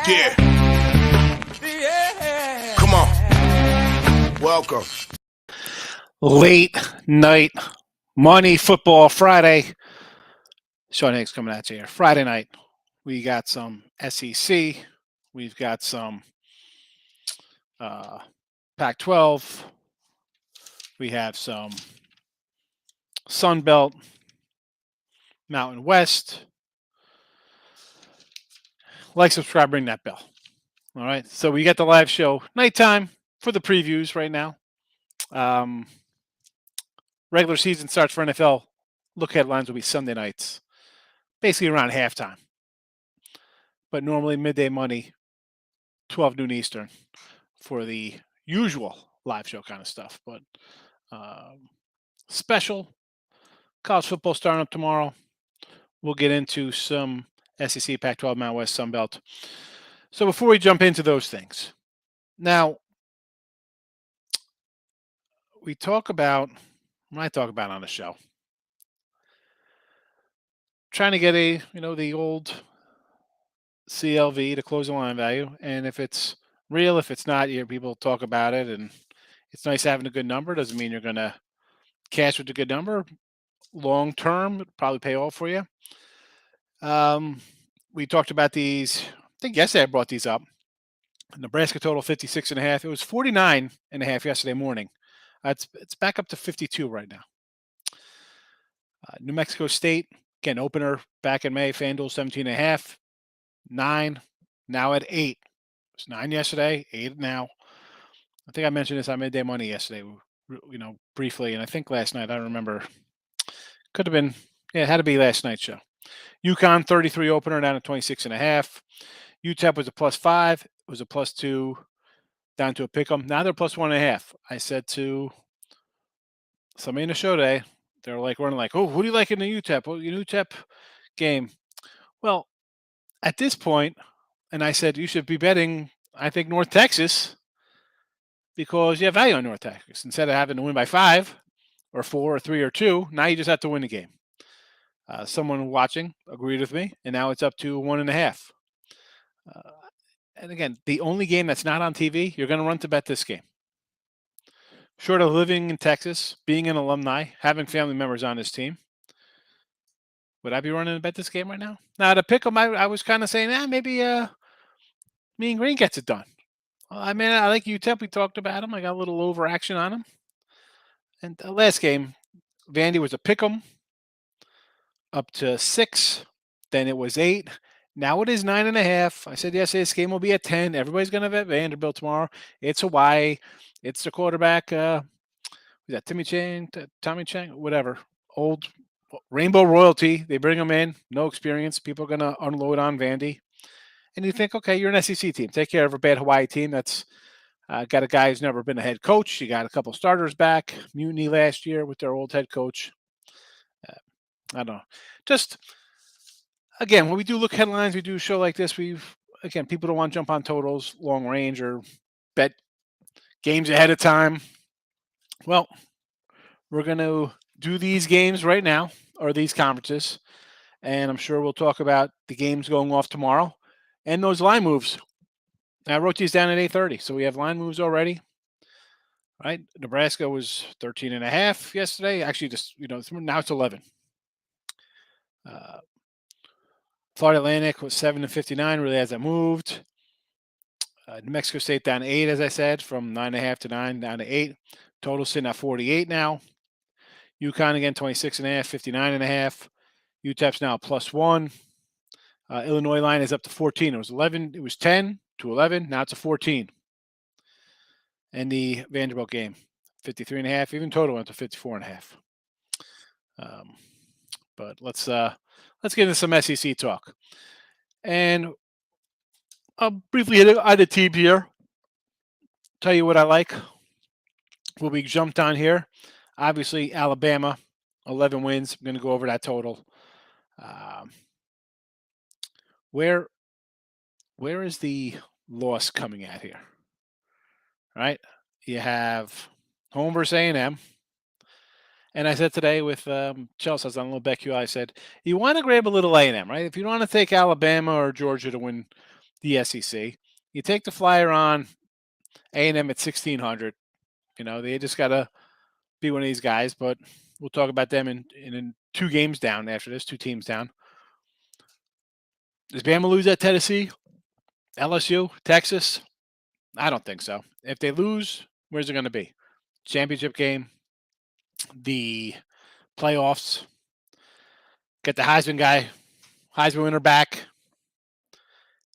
Yeah. Come on. Welcome. Late night money football Friday. Sean Higgs coming at you here. Friday night, we got some SEC. We've got some Pac-12. We have some Sun Belt, Mountain West. Like, subscribe, ring that bell. All right. So we got the live show nighttime for the previews right now. Regular season starts for NFL. Look headlines will be Sunday nights, basically around halftime. But normally midday money, 12 noon Eastern, for the usual live show kind of stuff. But special college football starting up tomorrow. We'll get into some SEC, Pac-12, Mountain West, Sun Belt. So before we jump into those things, now I talk about on the show, trying to get the old CLV, the closing line value, and if it's real, if it's not, people talk about it, and it's nice having a good number. Doesn't mean you're going to cash with a good number. Long term, it'll probably pay off for you. We talked about these. I think yesterday I brought these up. Nebraska total 56.5. It was 49.5 yesterday morning. It's back up to 52 right now. New Mexico State, again, opener back in May. FanDuel 17.5. 9, now at 8. It was 9 yesterday, 8 now. I think I mentioned this on Midday Money yesterday, briefly, and I think last night, I don't remember. Could have been, it had to be last night's show. UConn 33 opener down at 26.5. UTEP was a +5. It was a +2 down to a pick'em. Now they're +1.5. I said to somebody in the show today, they're running oh, who do you like in the UTEP? Well, UTEP game. Well, at this point, and I said you should be betting, I think, North Texas, because you have value on North Texas. Instead of having to win by 5 or 4 or 3 or 2, now you just have to win the game. Someone watching agreed with me, and now it's up to 1.5. And again, the only game that's not on TV, you're going to run to bet this game. Short of living in Texas, being an alumni, having family members on this team, would I be running to bet this game right now? Now, to pick them, I was kind of saying, maybe me and Green gets it done. Well, I mean, I like UTEP. We talked about him. I got a little overaction on him. And the last game, Vandy was a pick 'em up to 6. Then it was 8. Now it is 9.5. I said yesterday this game will be at 10. Everybody's going to bet Vanderbilt tomorrow. It's Hawaii. It's the quarterback. Was that Tommy Chang, whatever. Old Rainbow royalty. They bring him in. No experience. People are going to unload on Vandy. And you think, okay, you're an SEC team. Take care of a bad Hawaii team that's got a guy who's never been a head coach. You got a couple starters back. Mutiny last year with their old head coach. I don't know. Just, again, when we do look headlines, we do a show like this, people don't want to jump on totals, long range, or bet games ahead of time. Well, we're going to do these games right now, or these conferences, and I'm sure we'll talk about the games going off tomorrow and those line moves. I wrote these down at 8:30, so we have line moves already. Right? Nebraska was 13.5 yesterday. Actually, just now it's 11. Florida Atlantic was 7-59. Really hasn't moved. New Mexico State down to 8, as I said, from 9.5 to 9 down to 8. Total sitting at 48 now. UConn again 26.5, 59.5. UTEP's now +1. Illinois line is up to 14. It was 11. It was 10 to 11. Now it's a 14. And the Vanderbilt game, 53.5. Even total went to 54.5. But let's get into some SEC talk. And I'll briefly hit a team here. Tell you what I like. Will be jumped on here. Obviously, Alabama, 11 wins. I'm going to go over that total. Where is the loss coming at here? Right? You have home versus A&M. And I said today with Chelsea, I was on a little BetQI, I said, you want to grab a little A&M, right? If you don't want to take Alabama or Georgia to win the SEC, you take the flyer on A&M at 1,600. They just got to be one of these guys, but we'll talk about them in 2 games down after this, 2 teams down. Does Bama lose at Tennessee, LSU, Texas? I don't think so. If they lose, where's it going to be? Championship game, the playoffs, get the Heisman winner back.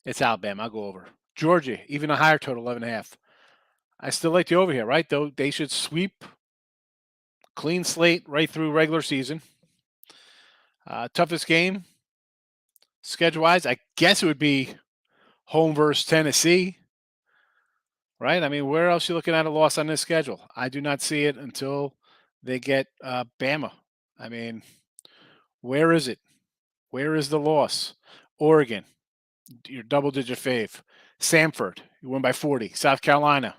It's Alabama. I'll go over. Georgia, even a higher total, 11.5. I still like the over here, right? Though they should sweep, clean slate right through regular season. Toughest game, schedule-wise, I guess it would be home versus Tennessee, right? I mean, where else are you looking at a loss on this schedule? I do not see it until they get Bama. I mean, where is it? Where is the loss? Oregon, your double-digit fave. Samford, you won by 40. South Carolina,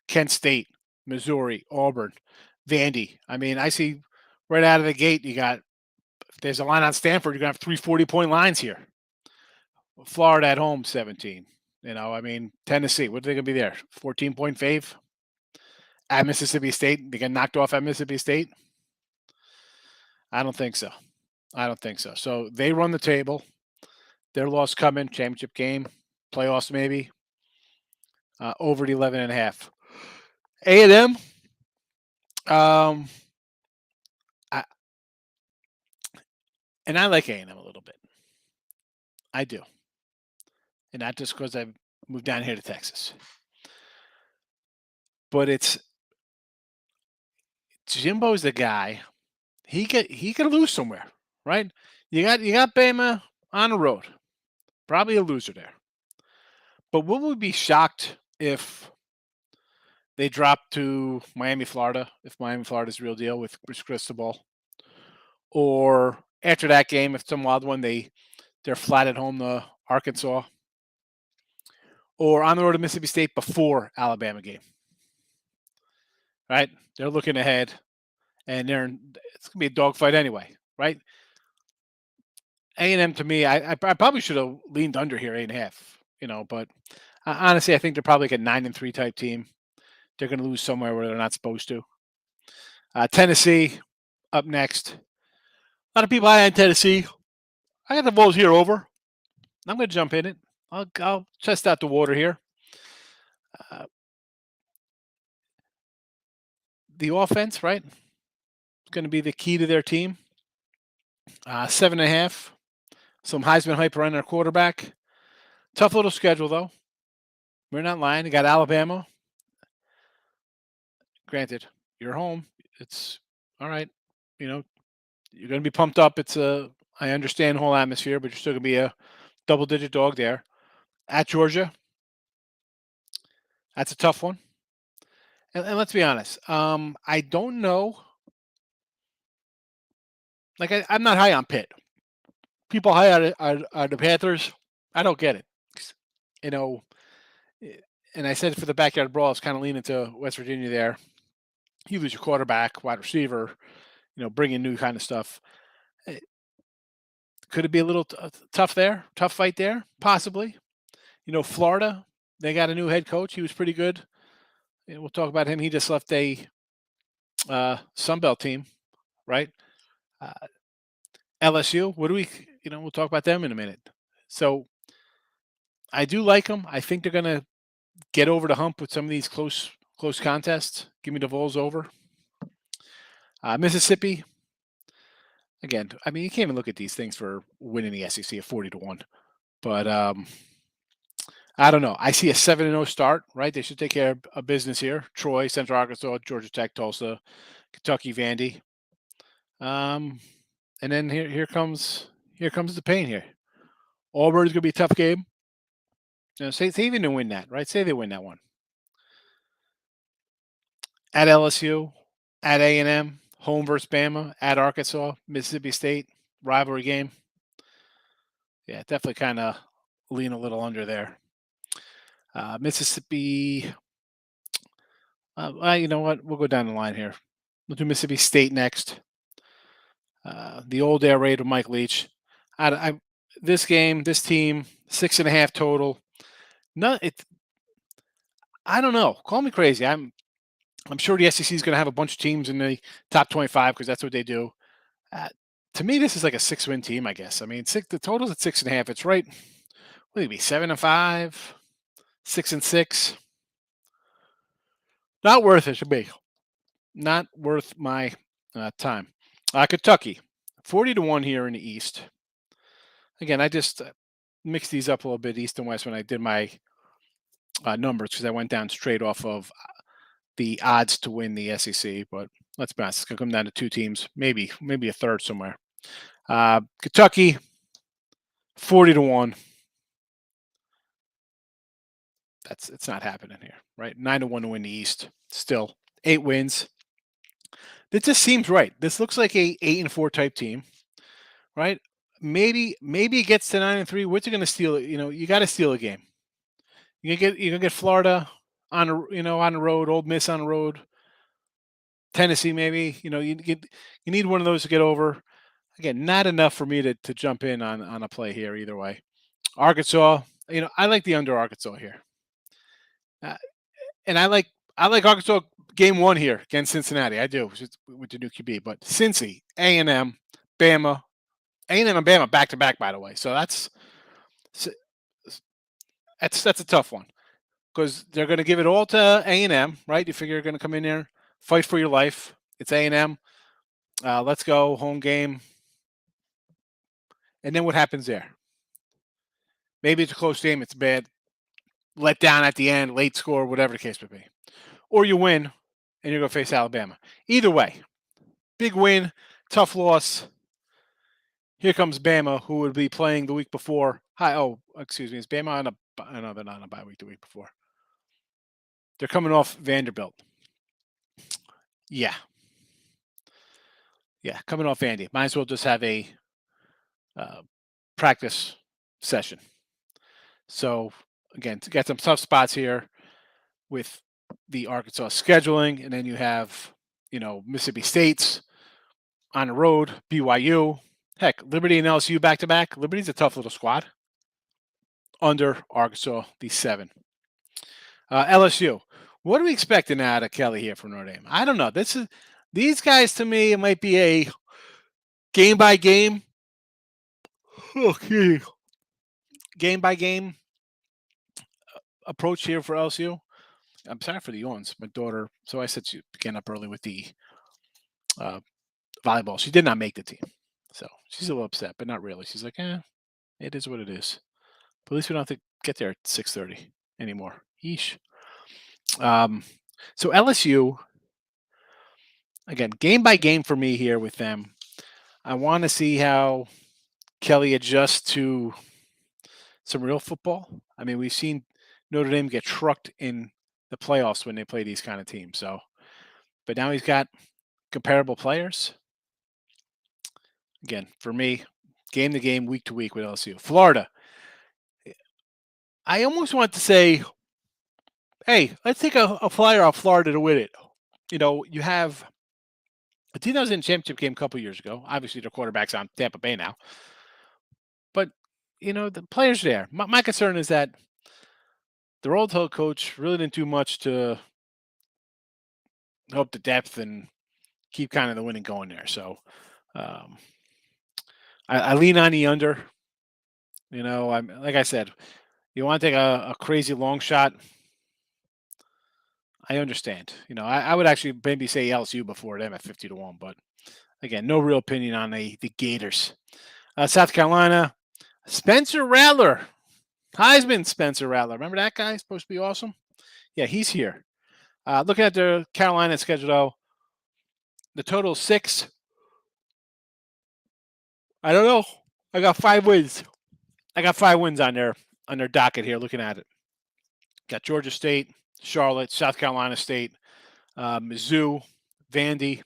Kent State, Missouri, Auburn, Vandy. I mean, I see right out of the gate, if there's a line on Stanford, you're going to have 3 40-point lines here. Florida at home, 17. Tennessee, what are they going to be there? 14-point fave? At Mississippi State, they get knocked off at Mississippi State? I don't think so. So they run the table. Their loss coming, championship game, playoffs maybe, over the 11.5. A&M, and I like A&M a little bit. I do. And not just because I've moved down here to Texas. But Jimbo's the guy. He could lose somewhere, right? You got Bama on the road. Probably a loser there. But would we be shocked if they drop to Miami, Florida, if Miami, Florida's the real deal with Cristobal? Or after that game, if some wild one, they're flat at home to Arkansas? Or on the road to Mississippi State before Alabama game? Right? They're looking ahead, and it's going to be a dogfight anyway, right? A&M to me, I probably should have leaned under here, 8.5, but honestly, I think they're probably like a 9-3 type team. They're going to lose somewhere where they're not supposed to. Tennessee up next. A lot of people high on Tennessee. I got the Vols here over. I'm going to jump in it. I'll test out the water here. The offense, right? It's going to be the key to their team. 7.5. Some Heisman hype around their quarterback. Tough little schedule, though. We're not lying. You got Alabama. Granted, you're home. It's all right. You're going to be pumped up. I understand the whole atmosphere, but you're still going to be a double-digit dog there. At Georgia, that's a tough one. And let's be honest. I don't know. Like, I'm not high on Pitt. People high on the Panthers. I don't get it. And I said for the backyard brawl, it's kind of leaning to West Virginia there. You lose your quarterback, wide receiver, bring in new kind of stuff. Could it be a little tough there? Tough fight there? Possibly. Florida, they got a new head coach. He was pretty good. We'll talk about him. He just left a Sunbelt team, right? LSU, we'll talk about them in a minute. So I do like them. I think they're going to get over the hump with some of these close contests. Give me the Vols over. Mississippi, again, I mean, you can't even look at these things for winning the SEC at 40-1. But I don't know. I see a 7-0 start, right? They should take care of business here. Troy, Central Arkansas, Georgia Tech, Tulsa, Kentucky, Vandy. And then here comes the pain here. Auburn's going to be a tough game. Say even to win that, right? Say they win that one. At LSU, at A&M, home versus Bama, at Arkansas, Mississippi State, rivalry game. Yeah, definitely kind of lean a little under there. Mississippi, you know what? We'll go down the line here. We'll do Mississippi State next. The old air raid with Mike Leach. This game, this team, 6.5 total. No, I don't know. Call me crazy. I'm sure the SEC is going to have a bunch of teams in the top 25 because that's what they do. Uh, to me, this is like a 6-win team, I guess. I mean, the total's at 6.5. It's right. What would it be? 7-5, 6-6. Not worth it to me. Not worth my time. Kentucky, 40-1 here in the East. Again, I just mixed these up a little bit, East and West, when I did my numbers because I went down straight off of the odds to win the SEC. But let's be honest, it's going to come down to two teams, maybe a third somewhere. Kentucky, 40-1. It's not happening here, right? 9-1 to win the East. Still 8 wins. It just seems right. This looks like a 8-4 type team, right? Maybe it gets to 9-3. What's it going to steal? You got to steal a game. You're gonna get Florida on the road, Ole Miss on the road, Tennessee maybe. You need one of those to get over. Again, not enough for me to jump in on a play here either way. Arkansas, I like the under Arkansas here, and I like Arkansas game 1 here against Cincinnati. I do with the new QB, but Cincy, A&M, Bama, A&M and Bama back to back, by the way. So that's a tough one because they're going to give it all to A&M, right? You figure you're going to come in there, fight for your life. It's A&M. Let's go, home game. And then what happens there? Maybe it's a close game. It's bad. Let down at the end, late score, whatever the case may be. Or you win, and you're going to face Alabama. Either way, big win, tough loss. Here comes Bama, who would be playing the week before. Excuse me. Is Bama on a? No, they're not on a bye week the week before. They're coming off Vanderbilt. Yeah. Yeah, coming off Vandy. Might as well just have a practice session. So, again, to get some tough spots here with the Arkansas scheduling, and then you have, Mississippi State's on the road, BYU. Heck, Liberty and LSU back to back. Liberty's a tough little squad. Under Arkansas, the 7. LSU. What are we expecting out of Kelly here from Notre Dame? I don't know. These guys to me, it might be a game by game. Okay. Game by game approach here for LSU. I'm sorry for the yawns. My daughter, so I said she began up early with the volleyball. She did not make the team. So she's a little upset, but not really. She's like, it is what it is. But at least we don't have to get there at 6:30 anymore. Yeesh. So LSU, again, game by game for me here with them. I want to see how Kelly adjusts to some real football. I mean, we've seen Notre Dame get trucked in the playoffs when they play these kind of teams. So, but now he's got comparable players. Again, for me, game to game, week to week with LSU. Florida. I almost want to say, hey, let's take a flyer off Florida to win it. You have a team that was in the championship game a couple years ago. Obviously, their quarterback's on Tampa Bay now. But, the players there. My concern is that their old head coach really didn't do much to help the depth and keep kind of the winning going there. So I lean on the under. I'm like I said, you want to take a crazy long shot. I understand. I would actually maybe say LSU before them at 50-1, but again, no real opinion on the Gators. South Carolina, Spencer Rattler, Heisman Spencer Rattler. Remember that guy? Supposed to be awesome. Yeah, he's here. Looking at the Carolina schedule, though, the total is 6. I don't know. I got 5 wins. I got 5 wins on their docket here. Looking at it, got Georgia State, Charlotte, South Carolina State, Mizzou, Vandy.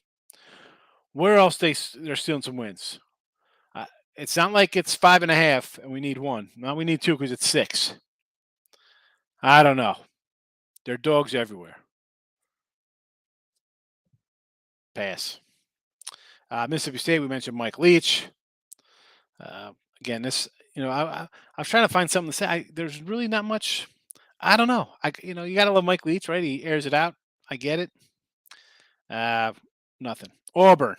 Where else they're stealing some wins? It's not like it's 5.5 and we need 1. No, we need 2 because it's 6. I don't know. There are dogs everywhere. Pass. Mississippi State, we mentioned Mike Leach. Again, this, I was trying to find something to say. There's really not much. I don't know. You got to love Mike Leach, right? He airs it out. I get it. Nothing. Auburn.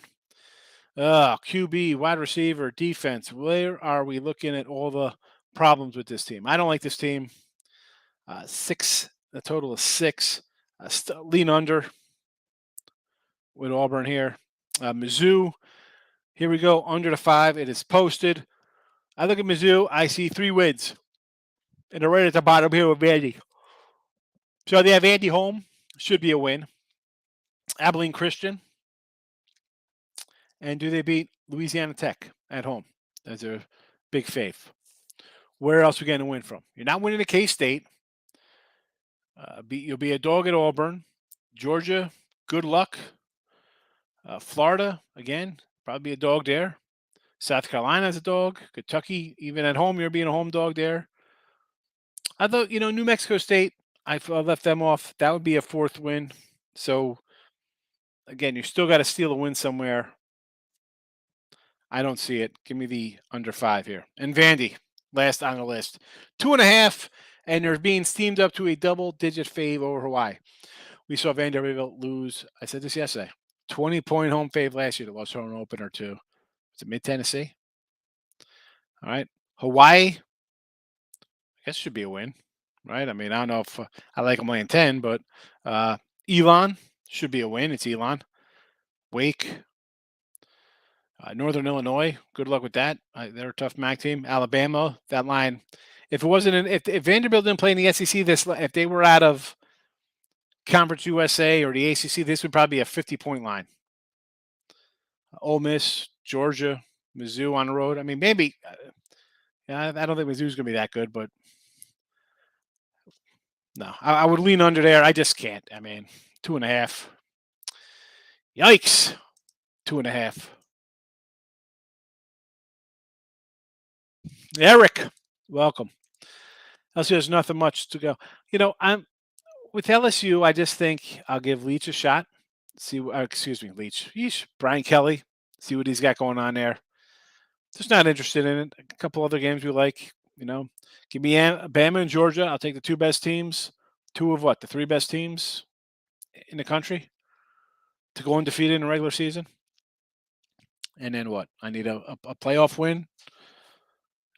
QB, wide receiver, defense. Where are we looking at all the problems with this team? I don't like this team. 6, a total of 6. Lean under with Auburn here. Mizzou, here we go, under the 5. It is posted. I look at Mizzou, I see 3 wins. And they're right at the bottom here with Vandy. So they have Vandy home, should be a win. Abilene Christian. And do they beat Louisiana Tech at home? That's a big faith. Where else are we going to win from? You're not winning at K-State. You'll be a dog at Auburn. Georgia, good luck. Florida, again, probably be a dog there. South Carolina's a dog. Kentucky, even at home, you're being a home dog there. I thought, New Mexico State, I left them off. That would be a 4th win. So, again, you still got to steal a win somewhere. I don't see it. Give me the under 5 here. And Vandy, last on the list. 2.5, and they're being steamed up to a double-digit fave over Hawaii. We saw Vanderbilt lose. I said this yesterday. 20-point home fave last year. They lost home opener to, is it Mid-Tennessee? All right. Hawaii, I guess should be a win, right? I mean, I don't know if I like them laying 10, but Elon should be a win. It's Elon. Wake. Northern Illinois, good luck with that. They're a tough MAC team. Alabama, that line. If it wasn't, if Vanderbilt didn't play in the SEC, if they were out of Conference USA or the ACC, this would probably be a 50-point line. Ole Miss, Georgia, Mizzou on the road. I mean, maybe. I don't think Mizzou's going to be that good, but no, I would lean under there. I just can't. I mean, 2.5. Yikes. 2.5. Eric, welcome. LSU, there's nothing much to go. I'm with LSU. I just think I'll give Leach a shot. Leach. Yeesh, Brian Kelly. See what he's got going on there. Just not interested in it. A couple other games we like. Give me Bama and Georgia. I'll take the 2 best teams. 2 of what? The 3 best teams in the country to go undefeated in the regular season. And then what? I need a playoff win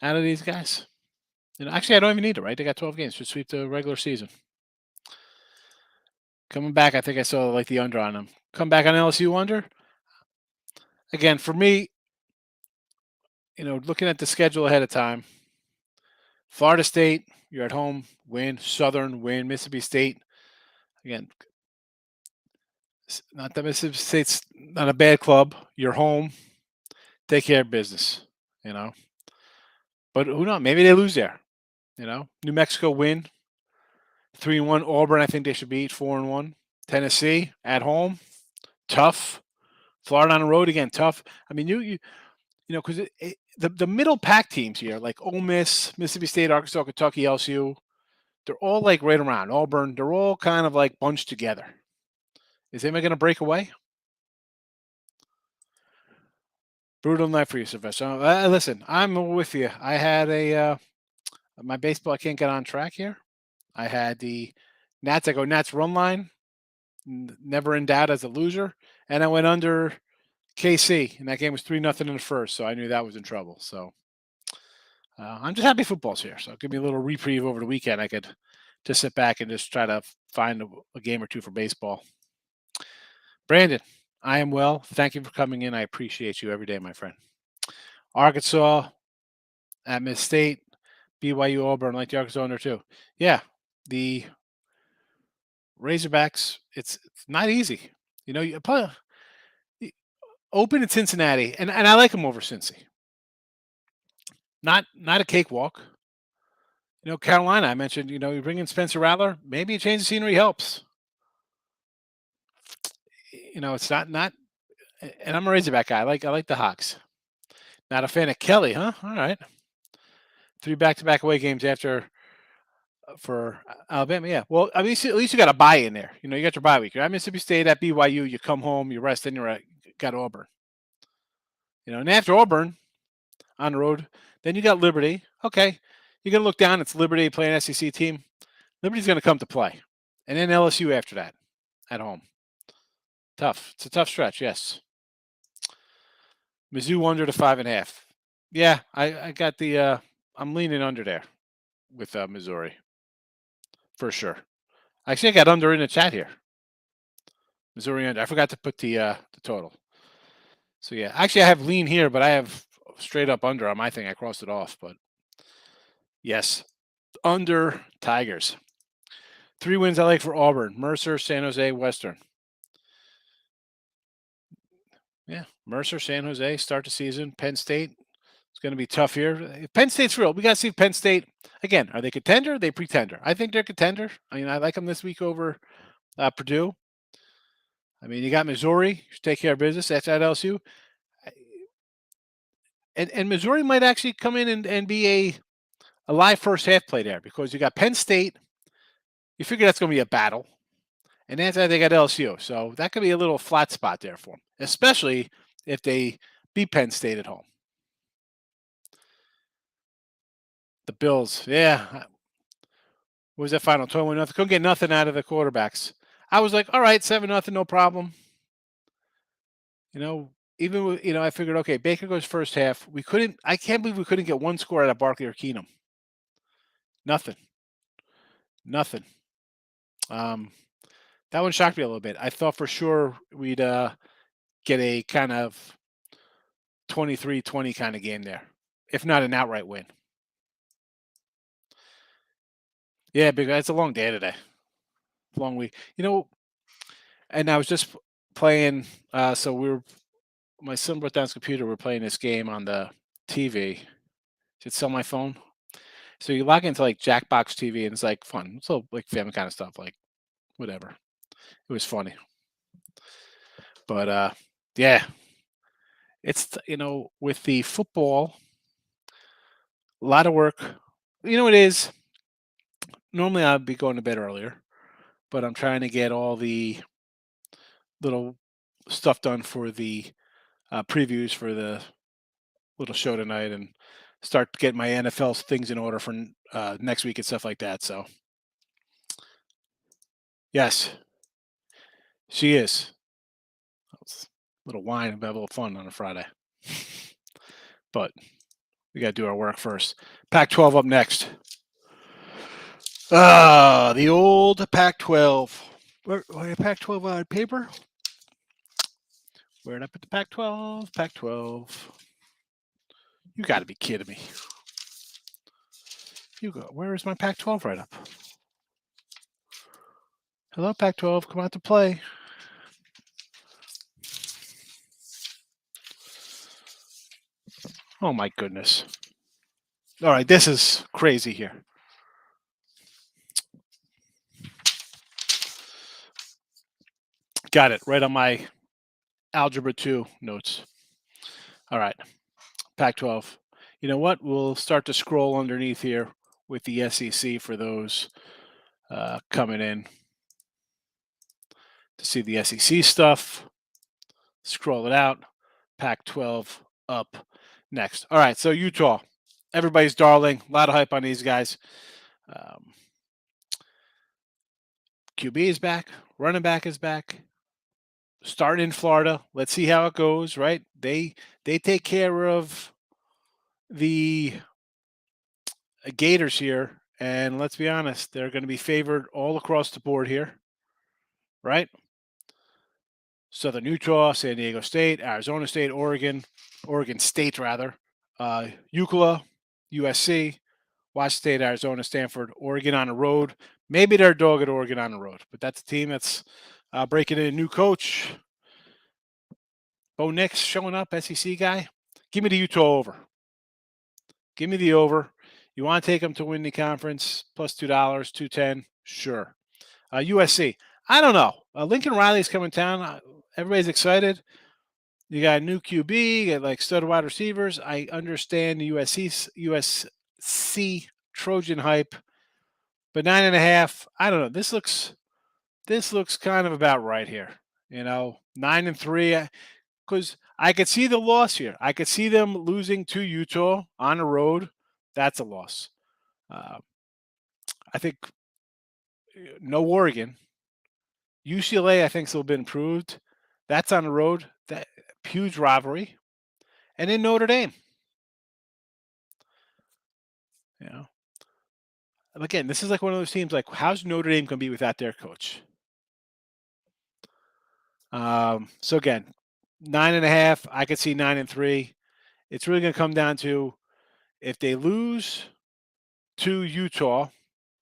out of these guys. Actually, I don't even need it, right? They got 12 games to sweep the regular season. Coming back, I think I saw like the under on them. Come back on LSU under. Again, for me, looking at the schedule ahead of time, Florida State, you're at home, win. Southern, win. Mississippi State, again, not that Mississippi State's not a bad club. You're home. Take care of business, But who knows? Maybe they lose there. New Mexico win. 3-1. Auburn, I think they should beat 4-1. Tennessee at home, tough. Florida on the road again, tough. I mean, because the middle PAC teams here, like Ole Miss, Mississippi State, Arkansas, Kentucky, LSU, they're all like right around Auburn. They're all kind of like bunched together. Is anybody going to break away? Brutal night for you, Sylvester. Listen, I'm with you. I had my baseball. I can't get on track here. I had the Nats. I go Nats run line. Never in doubt as a loser. And I went under KC, and that game was 3-0 in the first, so I knew that was in trouble. So I'm just happy football's here. So give me a little reprieve over the weekend. I could just sit back and just try to find a game or 2 for baseball. Brandon, I am well. Thank you for coming in. I appreciate you every day, my friend. Arkansas at Miss State, BYU, Auburn, like the Arkansas under too. Yeah, the Razorbacks, it's not easy. You open in Cincinnati, and I like them over Cincy. Not a cakewalk. Carolina, I mentioned, you bring in Spencer Rattler, maybe a change of scenery helps. It's not, and I'm a Razorback guy. I like the Hawks. Not a fan of Kelly, huh? All right. 3 back-to-back away games after for Alabama. Yeah. Well, I mean, at least you got a bye in there. You know, you got your bye week. You're at Mississippi State, at BYU. You come home, you rest, then got Auburn. You know, and after Auburn on the road, then you got Liberty. Okay, you're gonna look down. It's Liberty playing an SEC team. Liberty's gonna come to play, and then LSU after that at home. Tough. It's a tough stretch. Yes. Mizzou under to 5.5. Yeah, I got the. I'm leaning under there with Missouri for sure. Actually, I got under in the chat here. Missouri under. I forgot to put the total. So yeah, actually I have lean here, but I have straight up under on my thing. I crossed it off, but yes, under Tigers. 3 wins I like for Auburn: Mercer, San Jose, Western. Yeah, Mercer, San Jose, start the season. Penn State, it's going to be tough here. Penn State's real. We got to see if Penn State, again, are they contender? Are they pretender? I think they're contender. I mean, I like them this week over Purdue. I mean, you got Missouri. You should take care of business. That's at LSU. And Missouri might actually come in and be a live first half play there because you got Penn State. You figure that's going to be a battle. And that's how they got LSU. So that could be a little flat spot there for them, especially if they beat Penn State at home. The Bills, yeah. What was that final? 21-0. Couldn't get nothing out of the quarterbacks. I was like, all right, 7-0, no problem. You know, even with, I figured, okay, Baker goes first half. I can't believe we couldn't get one score out of Barkley or Keenum. Nothing. That one shocked me a little bit. I thought for sure we'd get a kind of 23-20 kind of game there, if not an outright win. Yeah, because it's a long day today. Long week. And I was just playing, so my son brought down his computer. We're playing this game on the TV. Did sell my phone? So you log into like Jackbox TV and it's like fun. It's all like family kind of stuff, like whatever. It was funny. But yeah. It's with the football, a lot of work. It is. Normally I'd be going to bed earlier, but I'm trying to get all the little stuff done for the previews for the little show tonight and start to get my NFL things in order for next week and stuff like that. So, yes, she is. A little wine and have a little fun on a Friday. But we got to do our work first. Pac-12 up next. The old Pac-12. Where Pac-12 on paper? Where did I put the Pac-12? Pac-12. You got to be kidding me. Where is my Pac-12 write-up? Hello, Pac-12. Come out to play. Oh, my goodness. All right, this is crazy here. Got it. Right on my Algebra 2 notes. All right. Pac-12. You know what? We'll start to scroll underneath here with the SEC for those coming in to see the SEC stuff. Scroll it out. Pac-12 up next. All right. So Utah. Everybody's darling. A lot of hype on these guys. QB is back. Running back is back. Starting in Florida. Let's see how it goes, right? They take care of the Gators here, and let's be honest, they're going to be favored all across the board here, right? Southern Utah, San Diego State, Arizona State, Oregon State rather, Ucla, USC, Washington State, Arizona, Stanford, Oregon on the road. Maybe they're a dog at Oregon on the road, but that's a team that's breaking in a new coach. Bo Nix showing up, SEC guy. Give me the Utah over. Give me the over. You want to take them to win the conference, plus $2, $2.10? Sure. USC. I don't know. Lincoln Riley's coming town. Everybody's excited. You got a new QB. You got like stud wide receivers. I understand the USC Trojan hype. But 9.5, I don't know. This looks kind of about right here. 9-3, because I could see the loss here. I could see them losing to Utah on the road. That's a loss. Uh, I think no Oregon. UCLA, I think, still been improved. That's on the road. That huge rivalry. And then Notre Dame. You know, again, this is like one of those teams. Like, how's Notre Dame going to be without their coach? So again, 9.5. I could see 9-3. It's really going to come down to if they lose to Utah,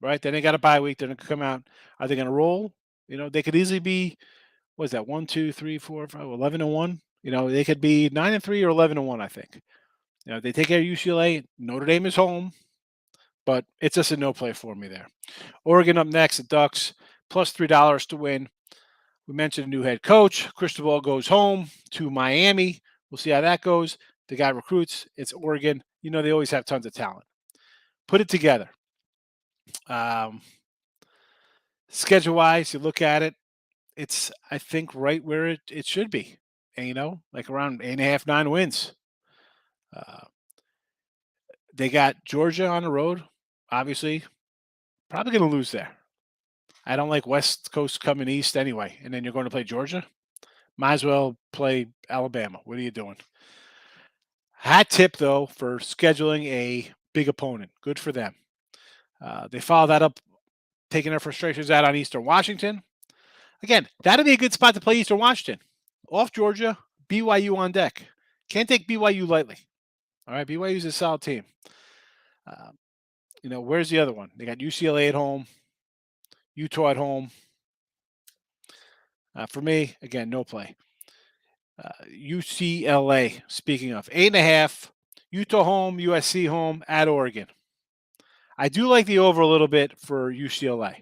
right? Then they got a bye week. They're going to come out. Are they going to roll? They could easily be, what is that, 1, 2, 3, 4, 5, 11-1. They could be 9-3 or 11-1, I think. They take care of UCLA. Notre Dame is home, but it's just a no play for me there. Oregon up next, the Ducks, plus $3 to win. We mentioned a new head coach. Cristobal goes home to Miami. We'll see how that goes. The guy recruits. It's Oregon. They always have tons of talent. Put it together. Schedule-wise, you look at it, it's, I think, right where it should be. And, like around 8.5, 9 wins. They got Georgia on the road, obviously. Probably going to lose there. I don't like West Coast coming east anyway. And then you're going to play Georgia? Might as well play Alabama. What are you doing? Hat tip, though, for scheduling a big opponent. Good for them. They followed that up, taking their frustrations out on Eastern Washington. Again, that'd be a good spot to play Eastern Washington. Off Georgia, BYU on deck. Can't take BYU lightly. All right, BYU's a solid team. Where's the other one? They got UCLA at home, Utah at home. For me, again, no play. UCLA, speaking of, 8.5, Utah home, USC home, at Oregon. I do like the over a little bit for UCLA.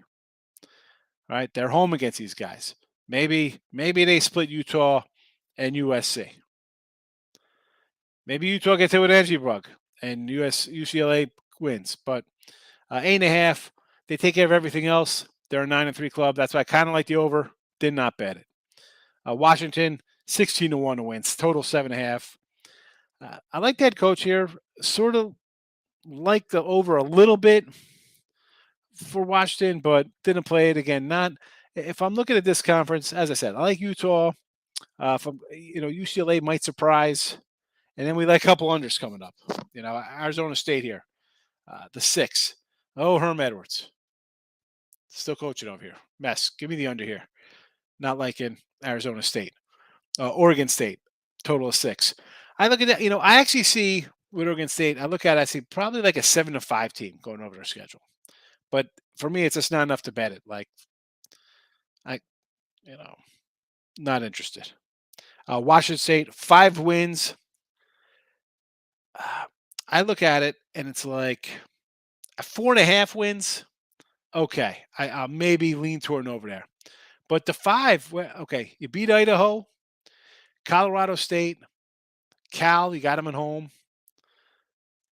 All right, they're home against these guys. Maybe they split Utah and USC. Maybe Utah gets hit with an energy bug and UCLA wins. But 8.5, they take care of everything else. They're a 9-3 club. That's why I kind of like the over. Did not bet it. Washington, 16-1 to win. Total 7.5. I like the head coach here. Sort of like the over a little bit for Washington, but didn't play it again. Not if I'm looking at this conference, as I said, I like Utah. UCLA might surprise, and then we like a couple unders coming up. Arizona State here, the 6. Oh, Herm Edwards, still coaching over here. Mess. Give me the under here. Not liking Arizona State. Oregon State, total of 6. I look at that. I actually see with Oregon State. I look at it, I see probably like a 7-5 team going over their schedule. But for me, it's just not enough to bet it. Like, not interested. Washington State, 5 wins. I look at it and it's like 4.5 wins. Okay, I'll maybe lean toward an over there. But the 5, okay, you beat Idaho, Colorado State, Cal, you got them at home.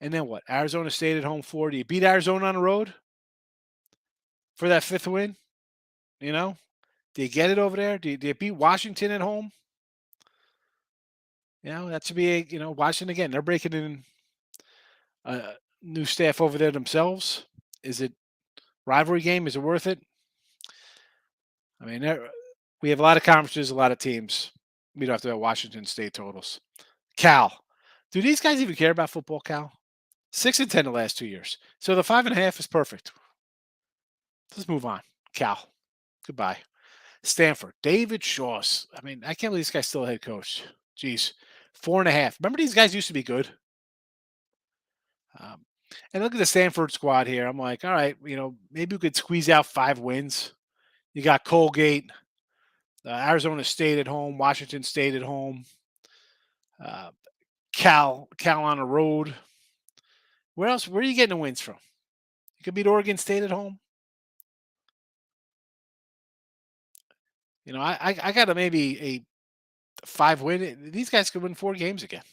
And then what? Arizona State at home 4. Do you beat Arizona on the road for that 5th win? Do you get it over there? Do you beat Washington at home? That should be Washington again. They're breaking in new staff over there themselves. Is it rivalry game? Is it worth it? I mean, we have a lot of conferences, a lot of teams. We don't have to have Washington State totals. Cal. Do these guys even care about football, Cal? 6-10 the last 2 years. So the 5.5 is perfect. Let's move on. Cal. Goodbye. Stanford. David Shaw's. I mean, I can't believe this guy's still a head coach. Jeez. 4.5. Remember these guys used to be good? And look at the Stanford squad here. I'm like, all right, maybe we could squeeze out 5 wins. You got Colgate, Arizona State at home, Washington State at home, Cal on the road. Where else? Where are you getting the wins from? You could beat Oregon State at home. I got maybe a 5 win. These guys could win 4 games again.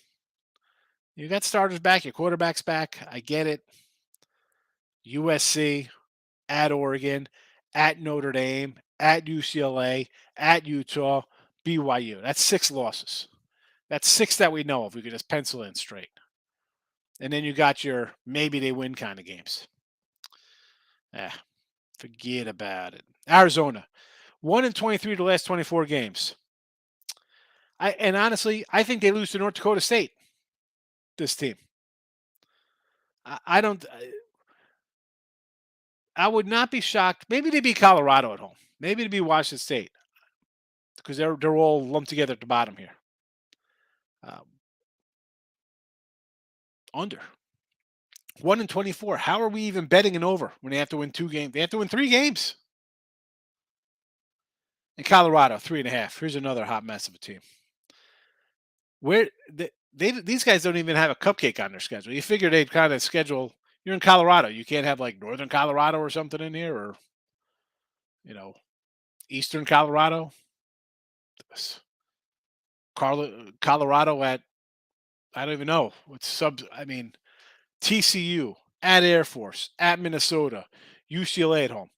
You got starters back, your quarterback's back. I get it. USC. at Oregon, at Notre Dame, at UCLA, at Utah, BYU. That's 6 losses. That's 6 that we know of. We could just pencil in straight. And then you got your maybe they win kind of games. Forget about it. Arizona, 1-23 the last 24 games. And honestly, I think they lose to North Dakota State. This team. I don't. I would not be shocked. Maybe they beat Colorado at home. Maybe they beat Washington State because they're all lumped together at the bottom here. Under 1-24. How are we even betting an over when they have to win 2 games? They have to win 3 games. In Colorado, 3.5. Here's another hot mess of a team. Where these guys don't even have a cupcake on their schedule. You figure they'd kind of schedule. You're in Colorado. You can't have like Northern Colorado or something in here, or Eastern Colorado. Colorado at I don't even know what's sub. I mean, TCU at Air Force at Minnesota, UCLA at home.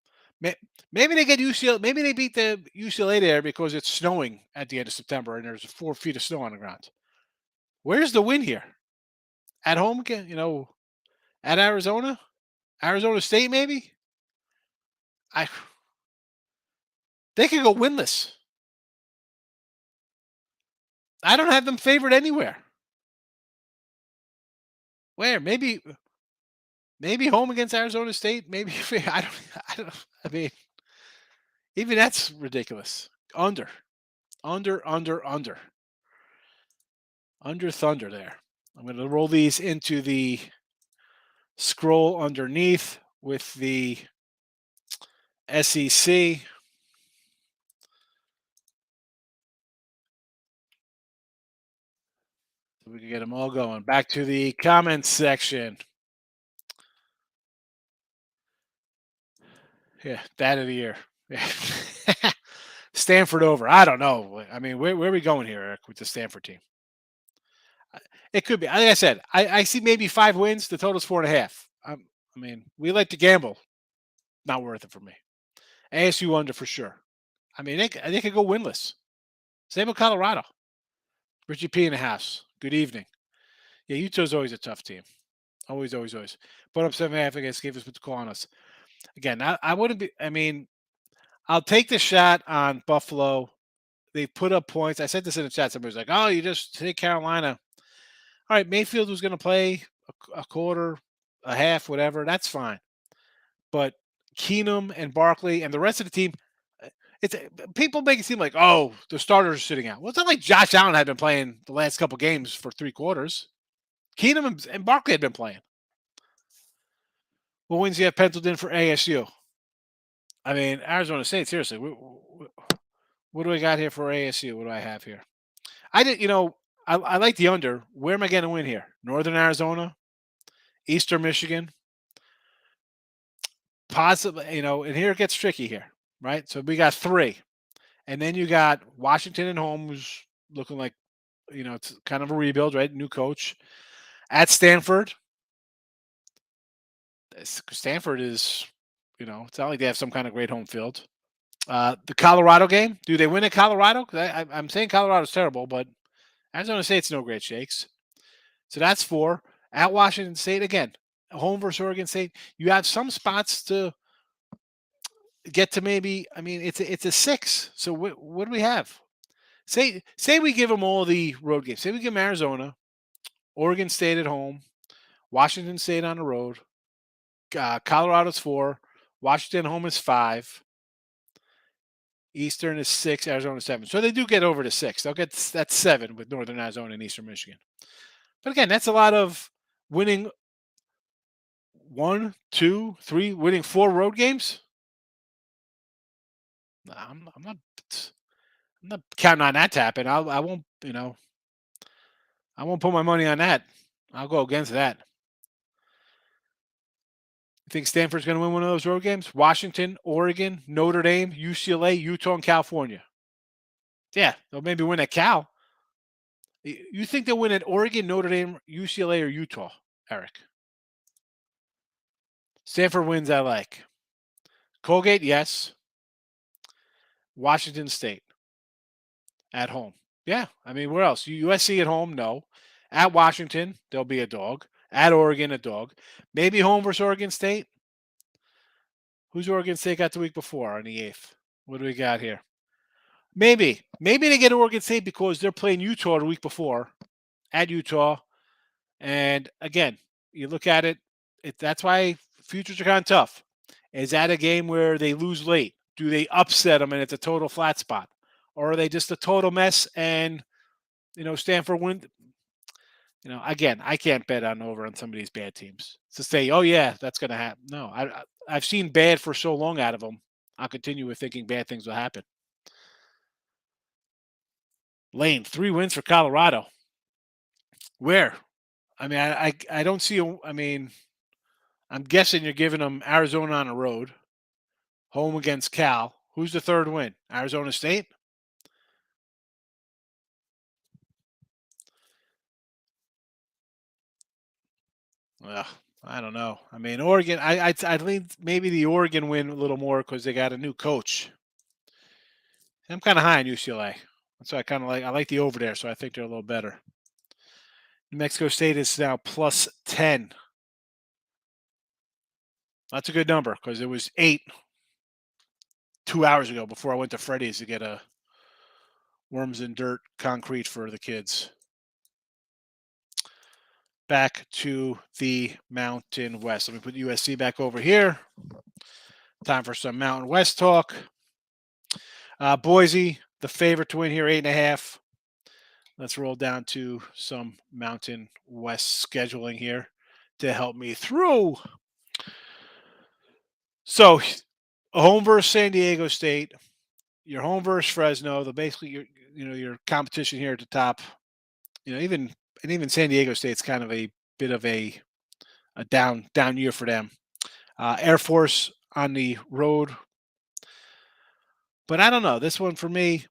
Maybe they get UCLA. Maybe they beat the UCLA there because it's snowing at the end of September and there's 4 feet of snow on the ground. Where's the win here? At home again? At Arizona, Arizona State maybe. They could go winless. I don't have them favored anywhere. Where? Maybe home against Arizona State. Maybe I don't. I mean, even that's ridiculous. Under Thunder there. I'm going to roll these into the scroll underneath with the SEC. We can get them all going. Back to the comments section. Yeah, dad of the year. Stanford over. I don't know. I mean, where are we going here, Eric, with the Stanford team? It could be. Like I said, I see maybe 5 wins. The total's 4.5. I mean, we like to gamble. Not worth it for me. ASU under for sure. I mean, they could go winless. Same with Colorado. Richie P in the house. Good evening. Yeah, Utah's always a tough team. Always. But up 7.5 against gave us what to call on us. Again, I wouldn't be. I mean, I'll take the shot on Buffalo. They put up points. I said this in the chat. Somebody's like, "Oh, you just take Carolina." All right, Mayfield was going to play a quarter, a half, whatever. That's fine. But Keenum and Barkley and the rest of the team, it's people make it seem like, oh, the starters are sitting out. Well, it's not like Josh Allen had been playing the last couple games for 3 quarters. Keenum and Barkley had been playing. What wins you have penciled in for ASU? I mean, Arizona State, seriously. What do I got here for ASU? What do I have here? I like the under. Where am I going to win here? Northern Arizona, Eastern Michigan, possibly, and here it gets tricky here, right? So we got 3. And then you got Washington at home, who's looking like, it's kind of a rebuild, right? New coach. At Stanford. Stanford is, it's not like they have some kind of great home field. The Colorado game. Do they win at Colorado? I'm saying Colorado's terrible, but Arizona State's no great shakes. So that's 4. At Washington State, again, home versus Oregon State. You have some spots to get to maybe, I mean, it's a 6. So what do we have? Say we give them all the road games. Say we give them Arizona, Oregon State at home, Washington State on the road, Colorado's 4, Washington home is 5, Eastern is 6, Arizona 7. So they do get over to 6. They'll get that's 7 with Northern Arizona and Eastern Michigan. But again, that's a lot of winning 1, 2, 3, winning 4 road games. I'm not counting on that to happen. I won't, I won't put my money on that. I'll go against that. You think Stanford's going to win one of those road games? Washington, Oregon, Notre Dame, UCLA, Utah, and California. Yeah, they'll maybe win at Cal. You think they'll win at Oregon, Notre Dame, UCLA, or Utah, Eric? Stanford wins, I like. Colgate, yes. Washington State at home. Yeah, I mean, where else? USC at home, no. At Washington, there'll be a dog. At Oregon, a dog. Maybe home versus Oregon State. Who's Oregon State got the week before on the 8th? What do we got here? Maybe. Maybe they get Oregon State because they're playing Utah the week before at Utah. And again, you look at it, that's why futures are kind of tough. Is that a game where they lose late? Do they upset them and it's a total flat spot? Or are they just a total mess and, Stanford win? Again, I can't bet on some of these bad teams to say, oh, yeah, that's going to happen. No, I've seen bad for so long out of them. I'll continue with thinking bad things will happen. Lane, 3 wins for Colorado. Where? I mean, I don't see. I'm guessing you're giving them Arizona on the road, home against Cal. Who's the third win? Arizona State? Well, I don't know. I mean, Oregon. I'd lean maybe the Oregon win a little more because they got a new coach. I'm kind of high on UCLA. That's why I kind of like. I like the over there, so I think they're a little better. New Mexico State is now plus 10. That's a good number because it was 8 2 hours ago before I went to Freddy's to get a worms and dirt concrete for the kids. Back to the Mountain West. Let me put USC back over here. Time for some Mountain West talk. Boise, the favorite to win here, 8.5. Let's roll down to some Mountain West scheduling here to help me through. So, a home versus San Diego State, your home versus Fresno. Basically your competition here at the top. Even San Diego State's kind of a bit of a down year for them. Air Force on the road, but I don't know. This one for me,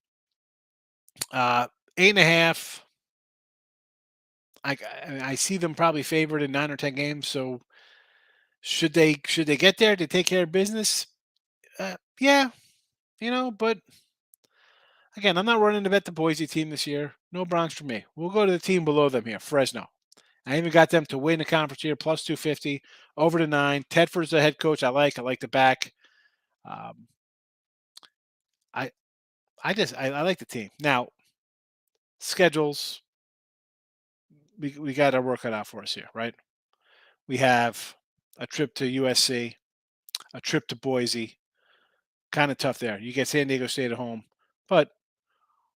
8.5. I see them probably favored in 9 or 10 games. So should they get there to take care of business? Yeah, But again, I'm not running to bet the Boise team this year. No Bronx for me. We'll go to the team below them here, Fresno. I even got them to win the conference here, plus 250, over to 9. Tedford's the head coach. I like the back. I like the team. Now, schedules, we got to work it out for us here, right? We have a trip to USC, a trip to Boise. Kind of tough there. You get San Diego State at home, but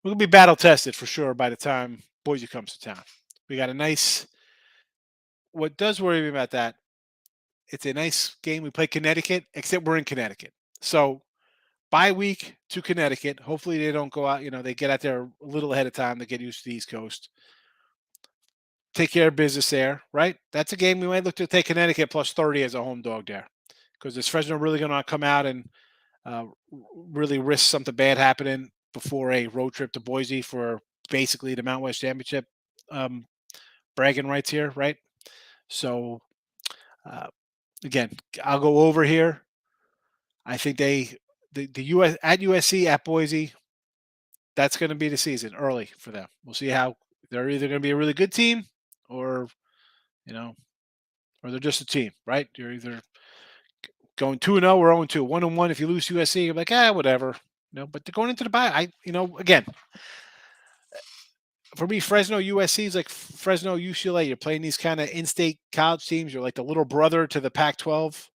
we're going to be battle tested for sure by the time Boise comes to town. We got a nice, what does worry me about that, it's a nice game. We play Connecticut, except we're in Connecticut. So bye week to Connecticut. Hopefully they don't go out, they get out there a little ahead of time to get used to the East Coast. Take care of business there, right? That's a game we might look to take Connecticut plus 30 as a home dog there. Because is Fresno really going to come out and really risk something bad happening before a road trip to Boise for basically the Mountain West Championship bragging rights here, right? So, again, I'll go over here. I think the US at USC at Boise, that's going to be the season early for them. We'll see how they're either going to be a really good team or, or they're just a team, right? You're either going 2-0 or 0-2. 1-1 if you lose USC, you're like, whatever. But they're going into the bye. Again, for me, Fresno, USC is like Fresno, UCLA. You're playing these kind of in-state college teams. You're like the little brother to the Pac-12.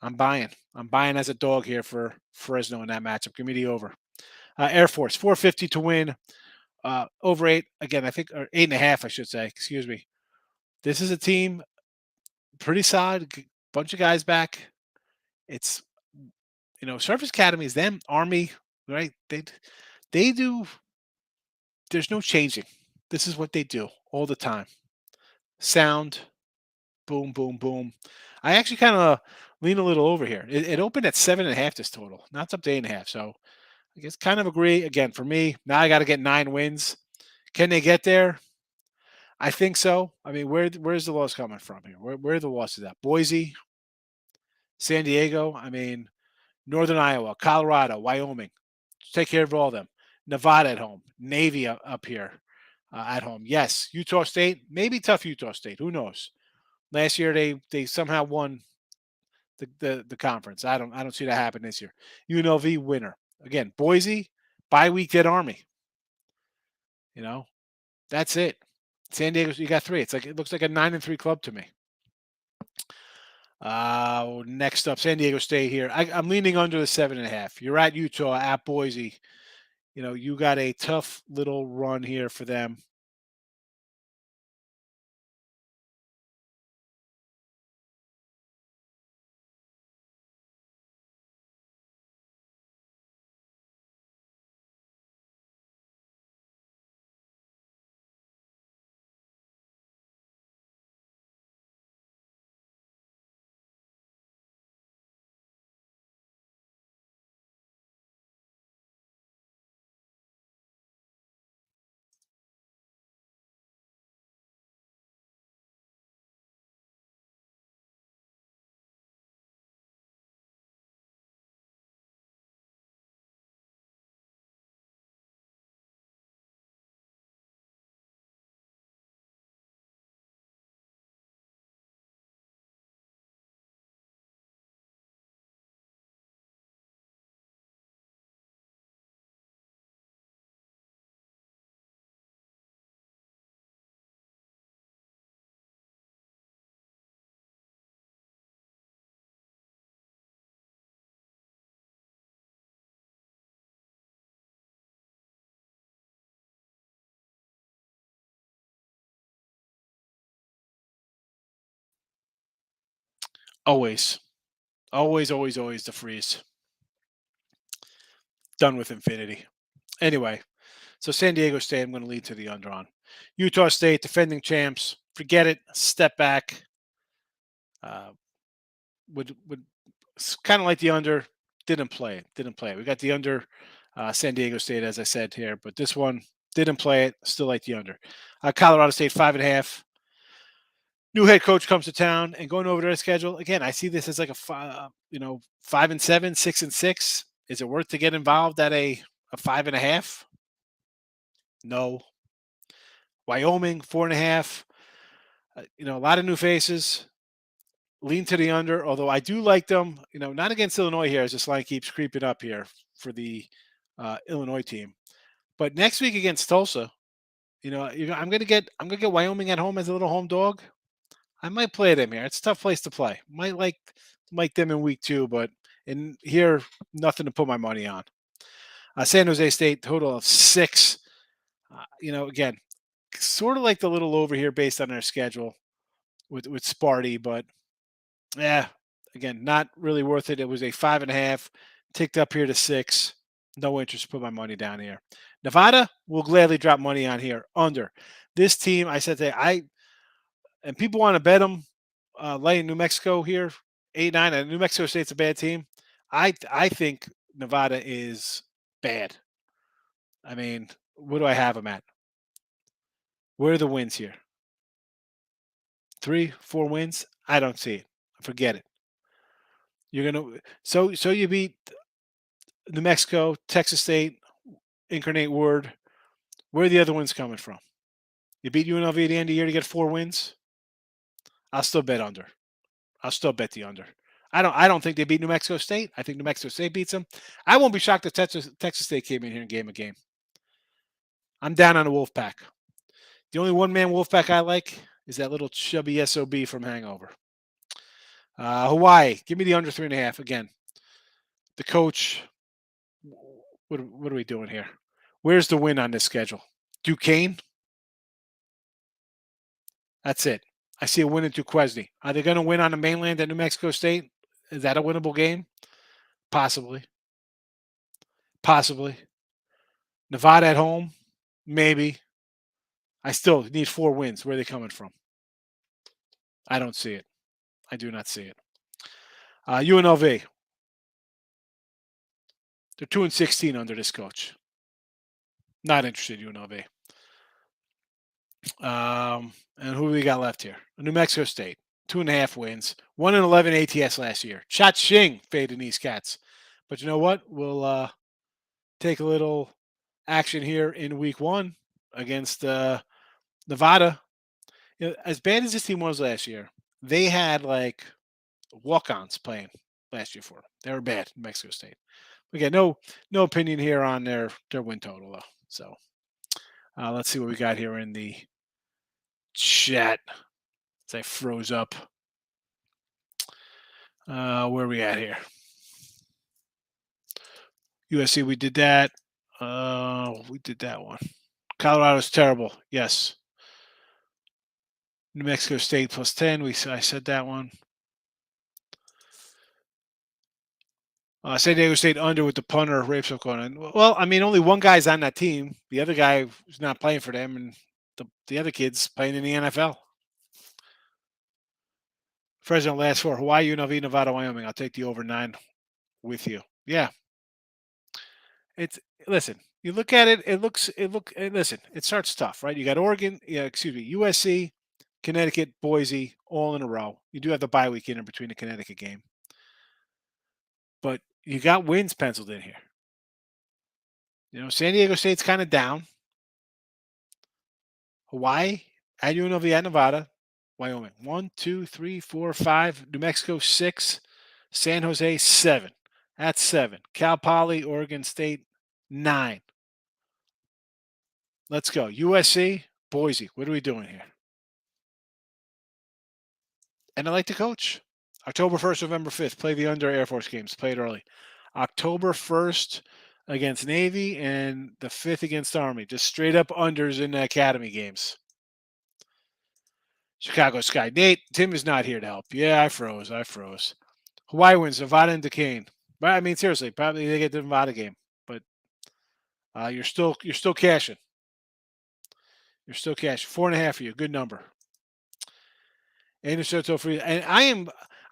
I'm buying. I'm buying as a dog here for Fresno in that matchup. Give me the over. Air Force, 450 to win. Over 8. Again, I think, or 8.5, I should say. Excuse me. This is a team pretty solid. Bunch of guys back. It's, Surface Academy is them. Army, right? They do. There's no changing. This is what they do all the time. Sound, boom, boom, boom. I actually kind of lean a little over here. It opened at 7.5 this total. Now it's up to 8.5. So I guess kind of agree. Again, for me, now I got to get 9 wins. Can they get there? I think so. I mean, where's the loss coming from here? Where are the losses at? Boise, San Diego, I mean, Northern Iowa, Colorado, Wyoming. Take care of all of them. Nevada at home. Navy up here at home. Yes, Utah State, maybe tough Utah State. Who knows? Last year they somehow won the conference. I don't see that happen this year. UNLV winner. Again, Boise, bye week at Army. You know, that's it. San Diego, you got three. It looks like a 9-3 club to me. Next up, San Diego State here. I'm leaning under the 7.5. You're at Utah, at Boise. You got a tough little run here for them. Always, always, always, always the freeze. Done with infinity. Anyway, so San Diego State, I'm going to lead to the under on. Utah State, defending champs. Forget it. Step back. Uh, would kind of like the under. Didn't play it. Didn't play it. We got the under. San Diego State, as I said here, but this one didn't play it. Still like the under. Colorado State 5.5. New head coach comes to town, and going over their schedule again. I see this as like a 5-7, 6-6. Is it worth to get involved at a 5.5? No. Wyoming 4.5. A lot of new faces. Lean to the under, although I do like them. Not against Illinois here, as this line keeps creeping up here for the Illinois team. But next week against Tulsa, I'm gonna get Wyoming at home as a little home dog. I might play them here. It's a tough place to play. Might like them in week 2, but in here, nothing to put my money on. San Jose State total of 6. Again, sort of like the little over here based on their schedule with Sparty, but yeah, again, not really worth it. It was a 5.5, ticked up here to 6. No interest to put my money down here. Nevada will gladly drop money on here under. This team, I said and people want to bet them laying New Mexico here, 8-9. And New Mexico State's a bad team. I think Nevada is bad. I mean, what do I have them at? Where are the wins here? 3, 4 wins? I don't see it. Forget it. You're gonna so you beat New Mexico, Texas State, Incarnate Word. Where are the other wins coming from? You beat UNLV at the end of the year to get 4 wins. I'll still bet under. I'll still bet the under. I don't think they beat New Mexico State. I think New Mexico State beats them. I won't be shocked if Texas State came in here and gave a game. I'm down on the Wolfpack. The only one-man Wolfpack I like is that little chubby SOB from Hangover. Hawaii, give me the under 3.5 again. The coach. What are we doing here? Where's the win on this schedule? Duquesne. That's it. I see a win in Duquesne. Are they going to win on the mainland at New Mexico State? Is that a winnable game? Possibly. Possibly. Nevada at home? Maybe. I still need 4 wins. Where are they coming from? I don't see it. I do not see it. UNLV. They're 2-16 under this coach. Not interested, UNLV. And who do we got left here? New Mexico State. 2.5 wins. 1-11 ATS last year. Cha-ching, fading these cats. But you know what? We'll take a little action here in week 1 against Nevada. You know, as bad as this team was last year, they had like walk-ons playing last year for them. They were bad, New Mexico State. Again, no opinion here on their win total though. So let's see what we got here in the chat. As I froze up. Where are we at here? USC, we did that. We did that one. Colorado's terrible. Yes. New Mexico State plus 10. I said that one. San Diego State under with the punter, Rafe Sokona. Well, I mean, only one guy's on that team. The other guy is not playing for them, and the other kid's playing in the NFL. Fresno last 4. Hawaii, UNLV, Nevada, Wyoming. I'll take the over 9 with you. Yeah. Listen. You look at it. Listen. It starts tough, right? You got Oregon. Yeah, excuse me. USC, Connecticut, Boise, all in a row. You do have the bye week in between the Connecticut game, but you got wins penciled in here. You know, San Diego State's kind of down. Hawaii, at UNLV, at Nevada, Wyoming. 1, 2, 3, 4, 5. New Mexico 6. San Jose 7. That's 7. Cal Poly, Oregon State 9. Let's go. USC, Boise. What are we doing here? And I like to coach. October 1st, November 5th. Play the under Air Force games. Play it early. October 1st against Navy and the 5th against Army. Just straight up unders in the Academy games. Chicago Sky. Nate, Tim is not here to help. Yeah, I froze. Hawaii wins. Nevada and Duquesne. But I mean, seriously, probably they get the Nevada game. But you're still cashing. You're still cashing. 4.5 for you. Good number. And Soto free. And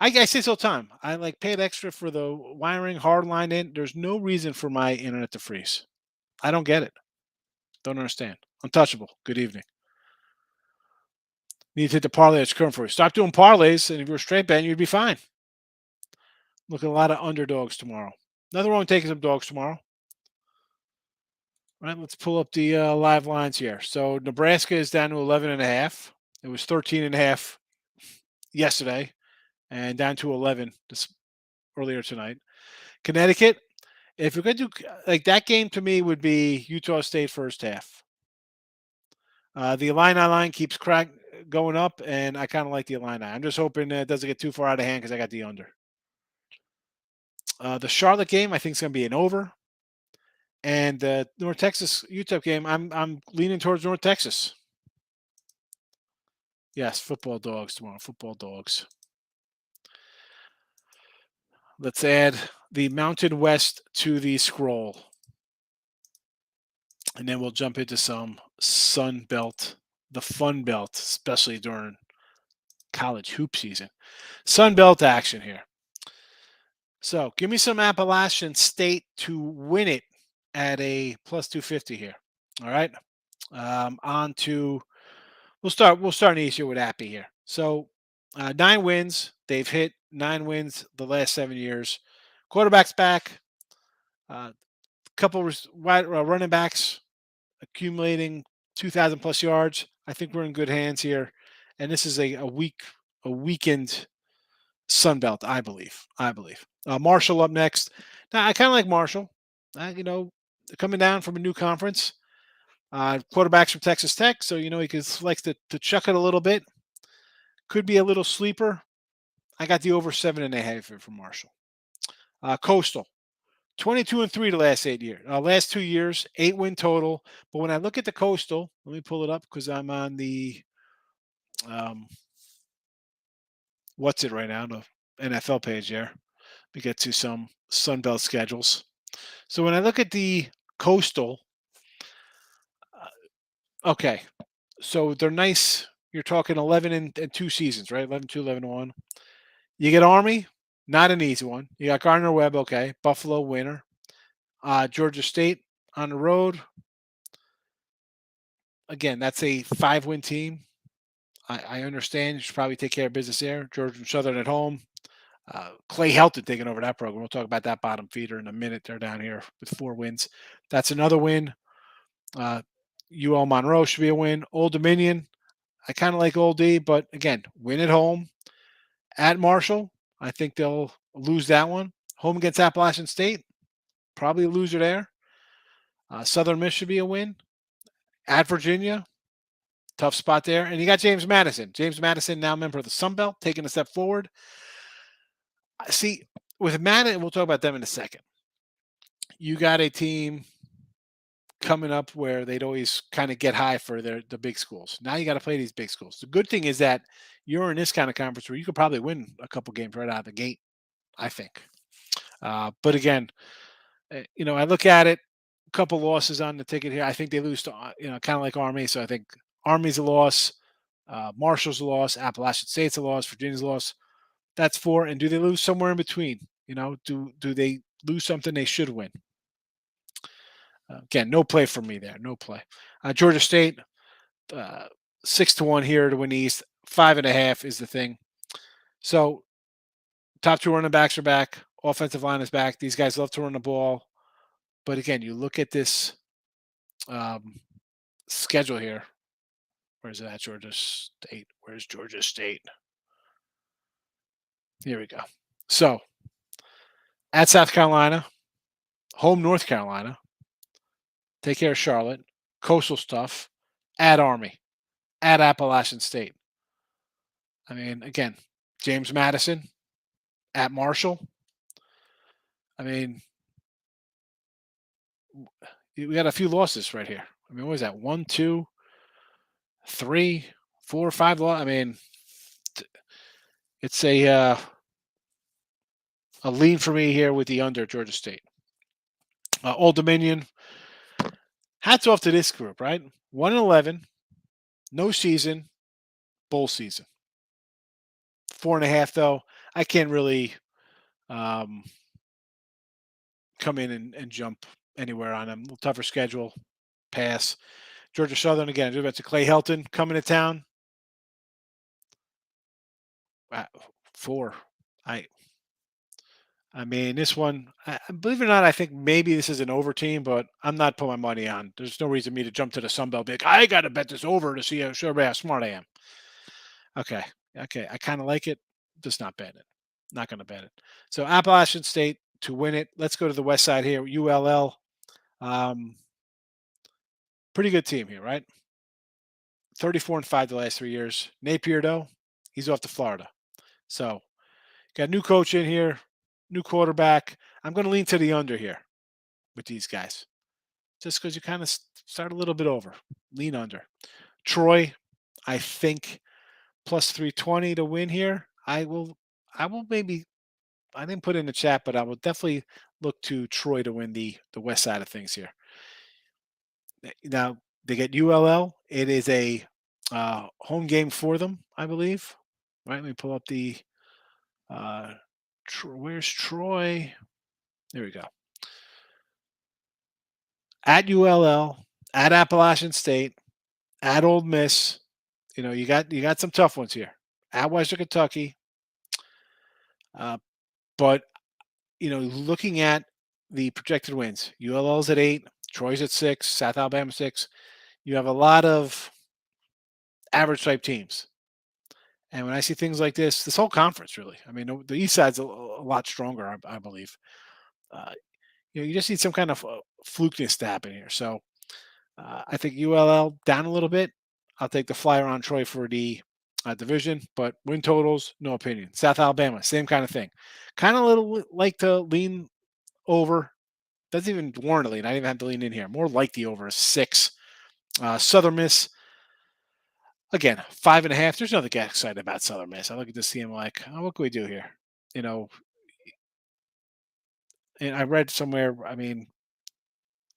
I say this all the time. I like paid extra for the wiring, hard line in. There's no reason for my internet to freeze. I don't get it. Don't understand. Untouchable. Good evening. Need to hit the parlay that's current for you. Stop doing parlays, and if you're a straight bet, you'd be fine. Look at a lot of underdogs tomorrow. Nothing wrong with taking some dogs tomorrow. All right, let's pull up the live lines here. So Nebraska is down to 11.5. It was 13.5 yesterday, and down to 11 earlier tonight. Connecticut, if you're going to do like that game, to me would be Utah State first half. The Illini line keeps going up, and I kind of like the Illini. I'm just hoping it doesn't get too far out of hand because I got the under. The Charlotte game, I think, is going to be an over. And the North Texas UTEP game, I'm leaning towards North Texas. Yes, football dogs tomorrow. Football dogs. Let's add the Mountain West to the scroll. And then we'll jump into some Sun Belt, the Fun Belt, especially during college hoop season. Sun Belt action here. So give me some Appalachian State to win it at a plus 250 here. All right. On to we'll start easier with Appy here. So 9 wins. They've hit 9 wins the last 7 years. Quarterback's back. Couple running backs accumulating 2,000 plus yards. I think we're in good hands here. And this is a weakened Sun Belt, I believe. Marshall up next. Now I kind of like Marshall. Coming down from a new conference. Quarterbacks from Texas Tech, so he likes to chuck it a little bit. Could be a little sleeper. I got the over 7.5 for Marshall. Coastal, 22-3 the last 8 years. Last 2 years, 8-win total. But when I look at the Coastal, let me pull it up because I'm on the what's it right now, the NFL page there. We get to some Sun Belt schedules. So when I look at the Coastal, okay, so they're nice. You're talking 11 and 2 seasons, right? 11-2, 11-1. You get Army, not an easy one. You got Gardner-Webb, okay. Buffalo, winner. Georgia State on the road. Again, that's a 5-win team. I understand you should probably take care of business there. Georgia Southern at home. Clay Helton taking over that program. We'll talk about that bottom feeder in a minute. They're down here with 4 wins. That's another win. UL Monroe should be a win. Old Dominion, I kind of like Old D, but again, win at home. At Marshall, I think they'll lose that one. Home against Appalachian State, probably a loser there. Southern Miss should be a win. At Virginia, tough spot there. And you got James Madison. James Madison, now a member of the Sun Belt, taking a step forward. See, with Madison, we'll talk about them in a second. You got a team coming up where they'd always kind of get high for the big schools. Now you got to play these big schools. The good thing is that you're in this kind of conference where you could probably win a couple games right out of the gate, I think. But again, I look at it, a couple losses on the ticket here. I think they lose to, kind of like Army. So I think Army's a loss, Marshall's a loss, Appalachian State's a loss, Virginia's a loss. That's 4. And do they lose somewhere in between? Do they lose something they should win? Again, no play for me there. No play. Georgia State, 6-1 here to win the East. 5.5 is the thing. So top 2 running backs are back. Offensive line is back. These guys love to run the ball. But again, you look at this schedule here. Where's it at? Georgia State. Where's Georgia State? Here we go. So at South Carolina, home North Carolina, take care of Charlotte, coastal stuff, at Army, at Appalachian State. I mean, again, James Madison, at Marshall. I mean, we got a few losses right here. I mean, what was that? 1, 2, 3, 4, 5 losses. I mean, it's a lean for me here with the under Georgia State. Old Dominion. Hats off to this group, right? 1-11, no season, bowl season. 4.5 though. I can't really come in and jump anywhere on them. A little tougher schedule. Pass. Georgia Southern again. That's Clay Helton coming to town. 4. I mean, this one, believe it or not, I think maybe this is an over team, but I'm not putting my money on. There's no reason for me to jump to the Sun Belt. Be like, I got to bet this over to show everybody how smart I am. Okay. I kind of like it. Just not bet it. Not going to bet it. So Appalachian State to win it. Let's go to the west side here. ULL. Pretty good team here, right? 34-5 the last 3 years. Napier, though, he's off to Florida. So got new coach in here, new quarterback. I'm going to lean to the under here with these guys. Just because you kind of start a little bit over. Lean under. Troy, I think, plus 320 to win here. I will maybe, I didn't put in the chat, but I will definitely look to Troy to win the west side of things here. Now, they get ULL. It is a home game for them, I believe. Right, let me pull up the where's Troy? There we go. At ULL, at Appalachian State, at Ole Miss. You got some tough ones here. At Western Kentucky. But looking at the projected wins, ULL's at 8, Troy's at 6, South Alabama 6. You have a lot of average type teams. And when I see things like this whole conference really, I mean, the East side's a lot stronger, I believe. You just need some kind of flukiness to happen here. So I think ULL down a little bit. I'll take the flyer on Troy for the division, but win totals, no opinion. South Alabama, same kind of thing. Kind of little like to lean over. Doesn't even warrant a lean. I didn't even have to lean in here. More like the over 6. Southern Miss. Again, 5.5. There's nothing to get excited about Southern Miss. I look at this team like, oh, what can we do here? And I read somewhere,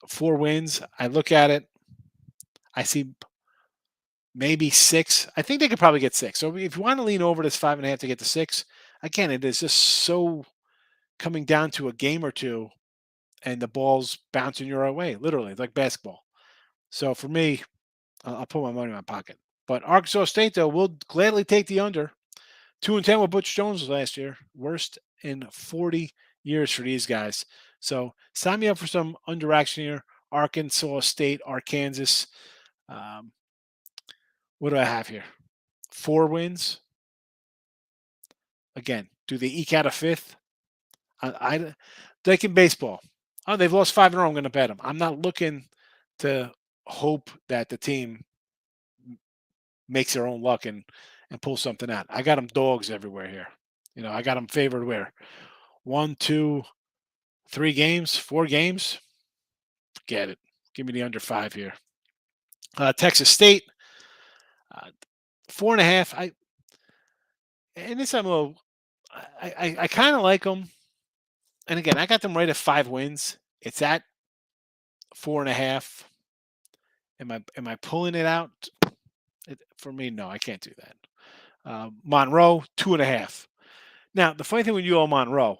4 wins. I look at it. I see maybe 6. I think they could probably get 6. So if you want to lean over this 5.5 to get to 6, again, it is just so coming down to a game or two and the ball's bouncing your way, literally, like basketball. So for me, I'll put my money in my pocket. But Arkansas State, though, will gladly take the under. 2-10 with Butch Jones last year. Worst in 40 years for these guys. So sign me up for some under action here. Arkansas State, Arkansas. Um, what do I have here? 4 wins. Again, do they eke out a 5th? Like in baseball. Oh, they've lost 5 in a row. I'm going to bet them. I'm not looking to hope that the team makes their own luck and pull something out. I got them dogs everywhere here. I got them favored where 1, 2, 3 games, 4 games. Forget it. Give me the under 5 here. Texas State, 4.5. And this I'm a little. I kind of like them. And again, I got them right at 5 wins. It's at 4.5. Am I pulling it out? For me, no, I can't do that. Monroe, 2.5. Now, the funny thing with UL Monroe,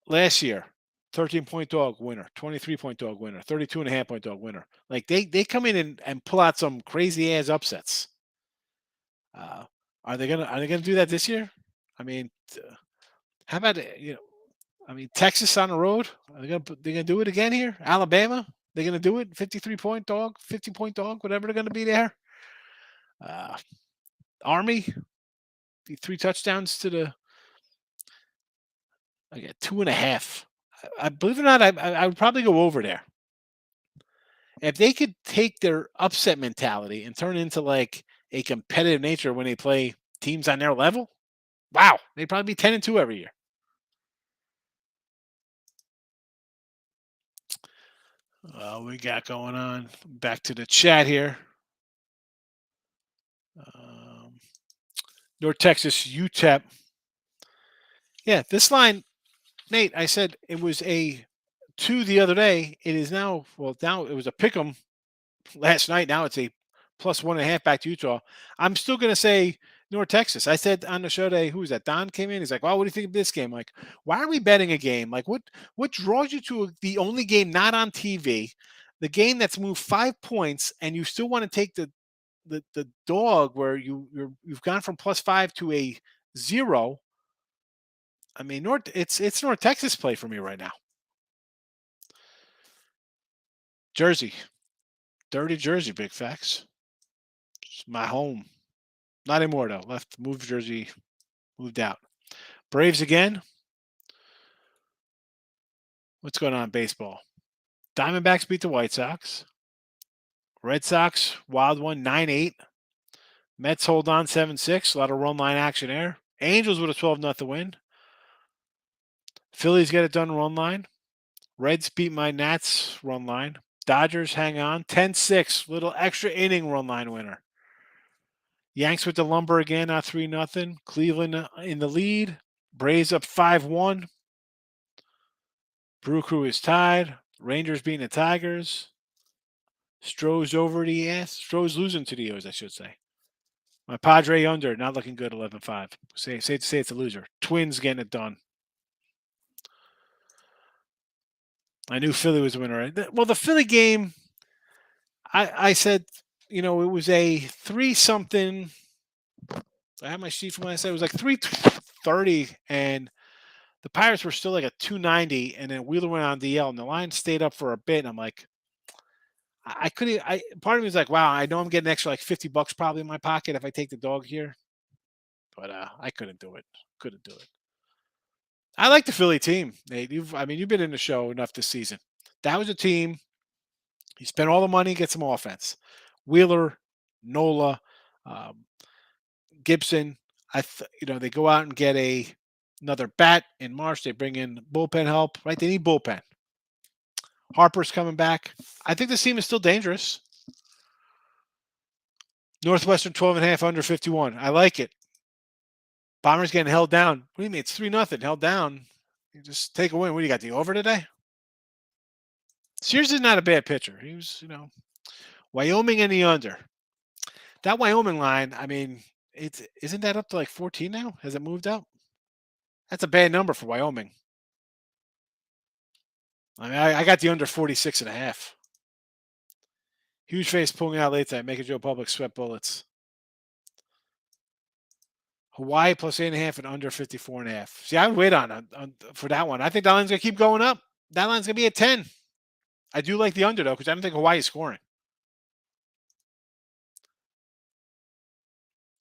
last year, 13-point dog winner, 23-point dog winner, 32.5-point dog winner. Like they come in and pull out some crazy ass upsets. Are they gonna do that this year? I mean, how about Texas on the road? Are they gonna do it again here? Alabama, they're gonna do it. 53-point dog, 50-point dog, whatever they're gonna be there. Army, 3 touchdowns to the. I get 2.5. I believe it or not, I would probably go over there. If they could take their upset mentality and turn it into like a competitive nature when they play teams on their level, wow, they'd probably be 10-2 every year. We got going on. Back to the chat here. North Texas UTEP. Yeah, this line, Nate, I said it was a 2 the other day. It is now, now it was a pick 'em last night. Now it's a plus 1.5 back to Utah. I'm still going to say North Texas. I said on the show today, who was that? Don came in. He's like, "Well, what do you think of this game?" Like, why are we betting a game? Like, what draws you to the only game not on TV, the game that's moved 5 points, and you still want to take the dog where you've gone from +5 to a 0? I mean, it's North Texas play for me right now. Jersey, dirty Jersey, big facts. It's my home. Not anymore though. Left, moved Jersey, moved out. Braves again. What's going on in baseball? Diamondbacks beat the White Sox. Red Sox, wild one, 9-8. Mets hold on 7-6. A lot of run line action there. Angels with a 12-0 win. Phillies get it done run line. Reds beat my Nats run line. Dodgers hang on 10-6. Little extra inning run line winner. Yanks with the lumber again, not 3-0. Cleveland in the lead. Braves up 5-1. Brew Crew is tied. Rangers beating the Tigers. Stroh's over the ass. Stroh's losing to the O's, I should say. My Padre under, not looking good, 11-5. Say it's a loser. Twins getting it done. I knew Philly was a winner. Right? Well, the Philly game, I said, it was a 3-something. I have my sheet from when I said it was like 3:30, and the Pirates were still like a 290, and then Wheeler went on DL, and the line stayed up for a bit, and I'm like, I couldn't. Part of me was like, wow, I know I'm getting an extra like $50 probably in my pocket if I take the dog here, but I couldn't do it. Couldn't do it. I like the Philly team, Nate. You've been in the show enough this season. That was a team. You spent all the money, get some offense. Wheeler, Nola, Gibson. They go out and get another bat in March. They bring in bullpen help, right? They need bullpen. Harper's coming back. I think this team is still dangerous. Northwestern 12.5 under 51. I like it. Bombers getting held down. What do you mean? It's 3-0. Held down. You just take a win. What do you got? The over today? Sears is not a bad pitcher. He was, Wyoming and the under. That Wyoming line, isn't that up to like 14 now? Has it moved up? That's a bad number for Wyoming. I got the under 46.5. Huge face pulling out late tonight. Make a Joe Public sweat bullets. Hawaii plus 8.5 and under 54.5. See, I would wait on for that one. I think that line's gonna keep going up. That line's gonna be at 10. I do like the under though, because I don't think Hawaii's scoring.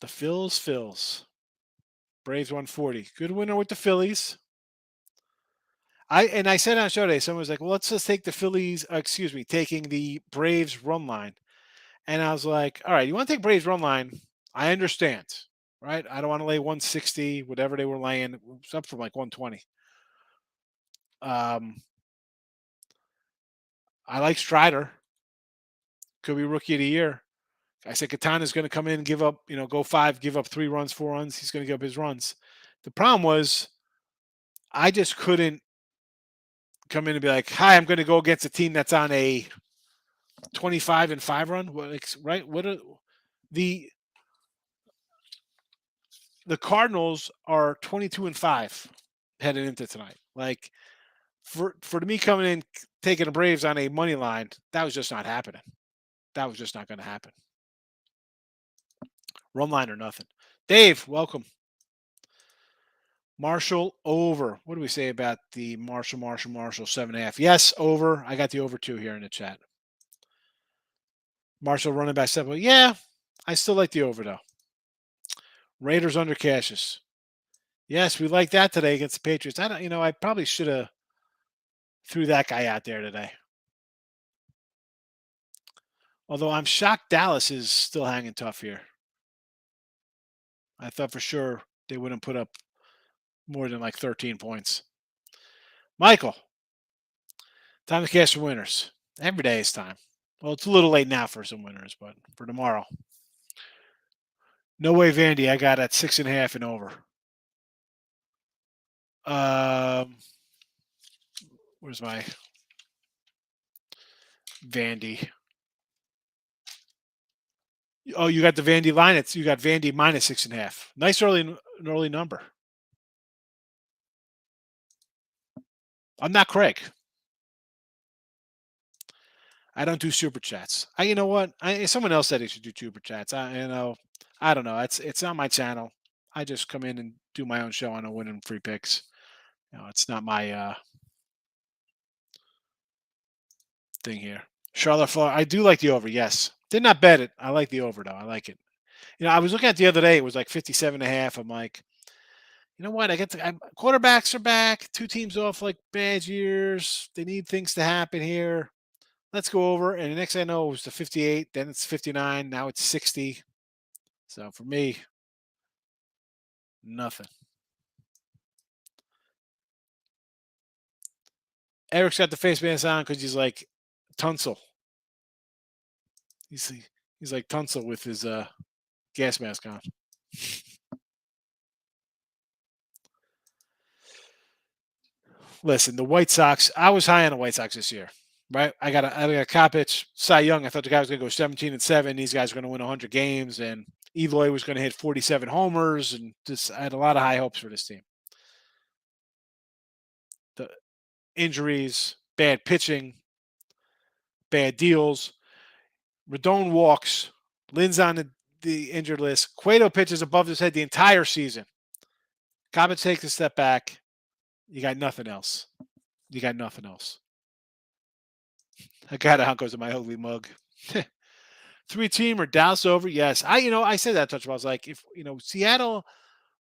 The Phils. Braves 140. Good winner with the Phillies. I said on show today, someone was like, well, let's just take the Phillies, taking the Braves run line. And I was like, all right, you want to take Braves run line? I understand, right? I don't want to lay 160, whatever they were laying. It was up from like 120. I like Strider. Could be rookie of the year. I said Katana's going to come in, give up, go 5, give up 3 runs, 4 runs. He's going to give up his runs. The problem was I just couldn't come in and be like, hi, I'm going to go against a team that's on a 25-5 run. Right? What are the Cardinals are 22-5 heading into tonight. Like for me coming in taking the Braves on a money line, that was just not happening. That was just not going to happen. Run line or nothing. Dave, welcome. Marshall over. What do we say about the Marshall 7.5? Yes, over. I got the over 2 here in the chat. Marshall running back 7. Yeah, I still like the over though. Raiders under cashes. Yes, we like that today against the Patriots. I probably should have threw that guy out there today. Although I'm shocked Dallas is still hanging tough here. I thought for sure they wouldn't put up more than like 13 points. Michael, time to cash some winners. Every day is time. Well, it's a little late now for some winners, but for tomorrow. No way, Vandy. I got at 6.5 and over. Where's my Vandy? Oh, you got the Vandy line. You got Vandy minus 6.5. Nice early number. I'm not Craig. I don't do super chats. You know what? Someone else said he should do super chats. I don't know. It's not my channel. I just come in and do my own show on a winning free picks. It's not my thing here. Charlotte, Florida. I do like the over. Yes, did not bet it. I like the over though. I like it. I was looking at the other day. It was like 57.5. I'm like, you know what? Quarterbacks are back. 2 teams off like bad years. They need things to happen here. Let's go over. And the next thing I know, it was the 58. Then it's 59. Now it's 60. So for me, nothing. Eric's got the face mask on because he's like Tunsil. He's like Tunsil with his gas mask on. Listen, the White Sox. I was high on the White Sox this year, right? I got a Kopech, Cy Young. I thought the guy was going to go 17-7. These guys are going to win 100 games, and Eloy was going to hit 47 homers, and I had a lot of high hopes for this team. The injuries, bad pitching, bad deals. Rodon walks. Lynn's on the injured list. Cueto pitches above his head the entire season. Kopech takes a step back. You got nothing else. I got a Hunkos in my ugly mug. 3-teamer, Dallas over. Yes. I said that touch. I was like, if Seattle,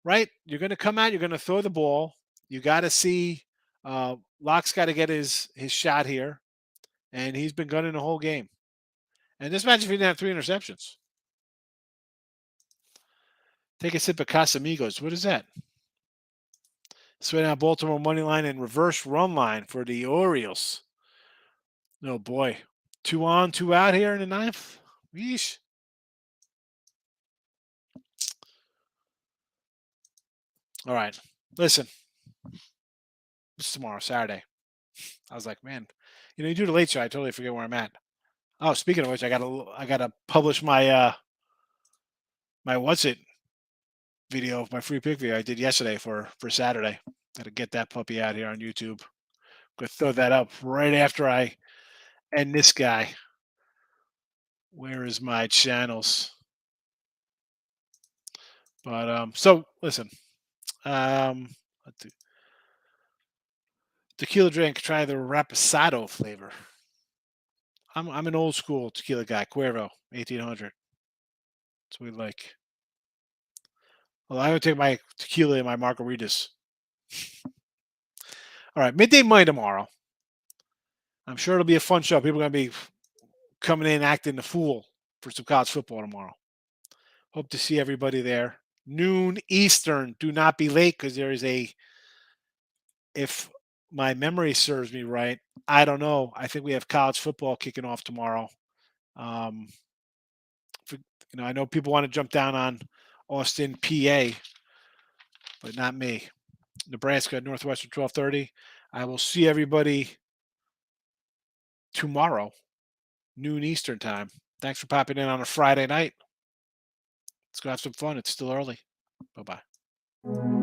right? You're gonna come out, you're gonna throw the ball. You gotta see Locke's gotta get his shot here. And he's been gunning the whole game. And just imagine if he didn't have 3 interceptions. Take a sip of Casamigos. What is that? Sweat out Baltimore money line and reverse run line for the Orioles. Oh boy. 2 on, 2 out here in the 9th. Yeesh. All right. Listen. It's tomorrow, Saturday. I was like, man, you do the late show. I totally forget where I'm at. Oh, speaking of which, I gotta publish my my what's it video of my free pick video I did yesterday for Saturday. Gotta get that puppy out here on YouTube. Gonna throw that up right after I end this guy. Where is my channels? But so listen. Let's do tequila drink. Try the Reposado flavor. I'm an old school tequila guy. Cuervo, 1800. That's what we like. Well, I'm gonna take my tequila and my margaritas. All right, midday money tomorrow. I'm sure it'll be a fun show. People are gonna be coming in acting the fool for some college football tomorrow. Hope to see everybody there. Noon Eastern. Do not be late because there is if my memory serves me right, I don't know. I think we have college football kicking off tomorrow. Um, I know people want to jump down on Austin, PA, but not me. Nebraska, Northwestern, 12:30. I will see everybody tomorrow, noon Eastern time. Thanks for popping in on a Friday night. Let's go have some fun. It's still early. Bye-bye.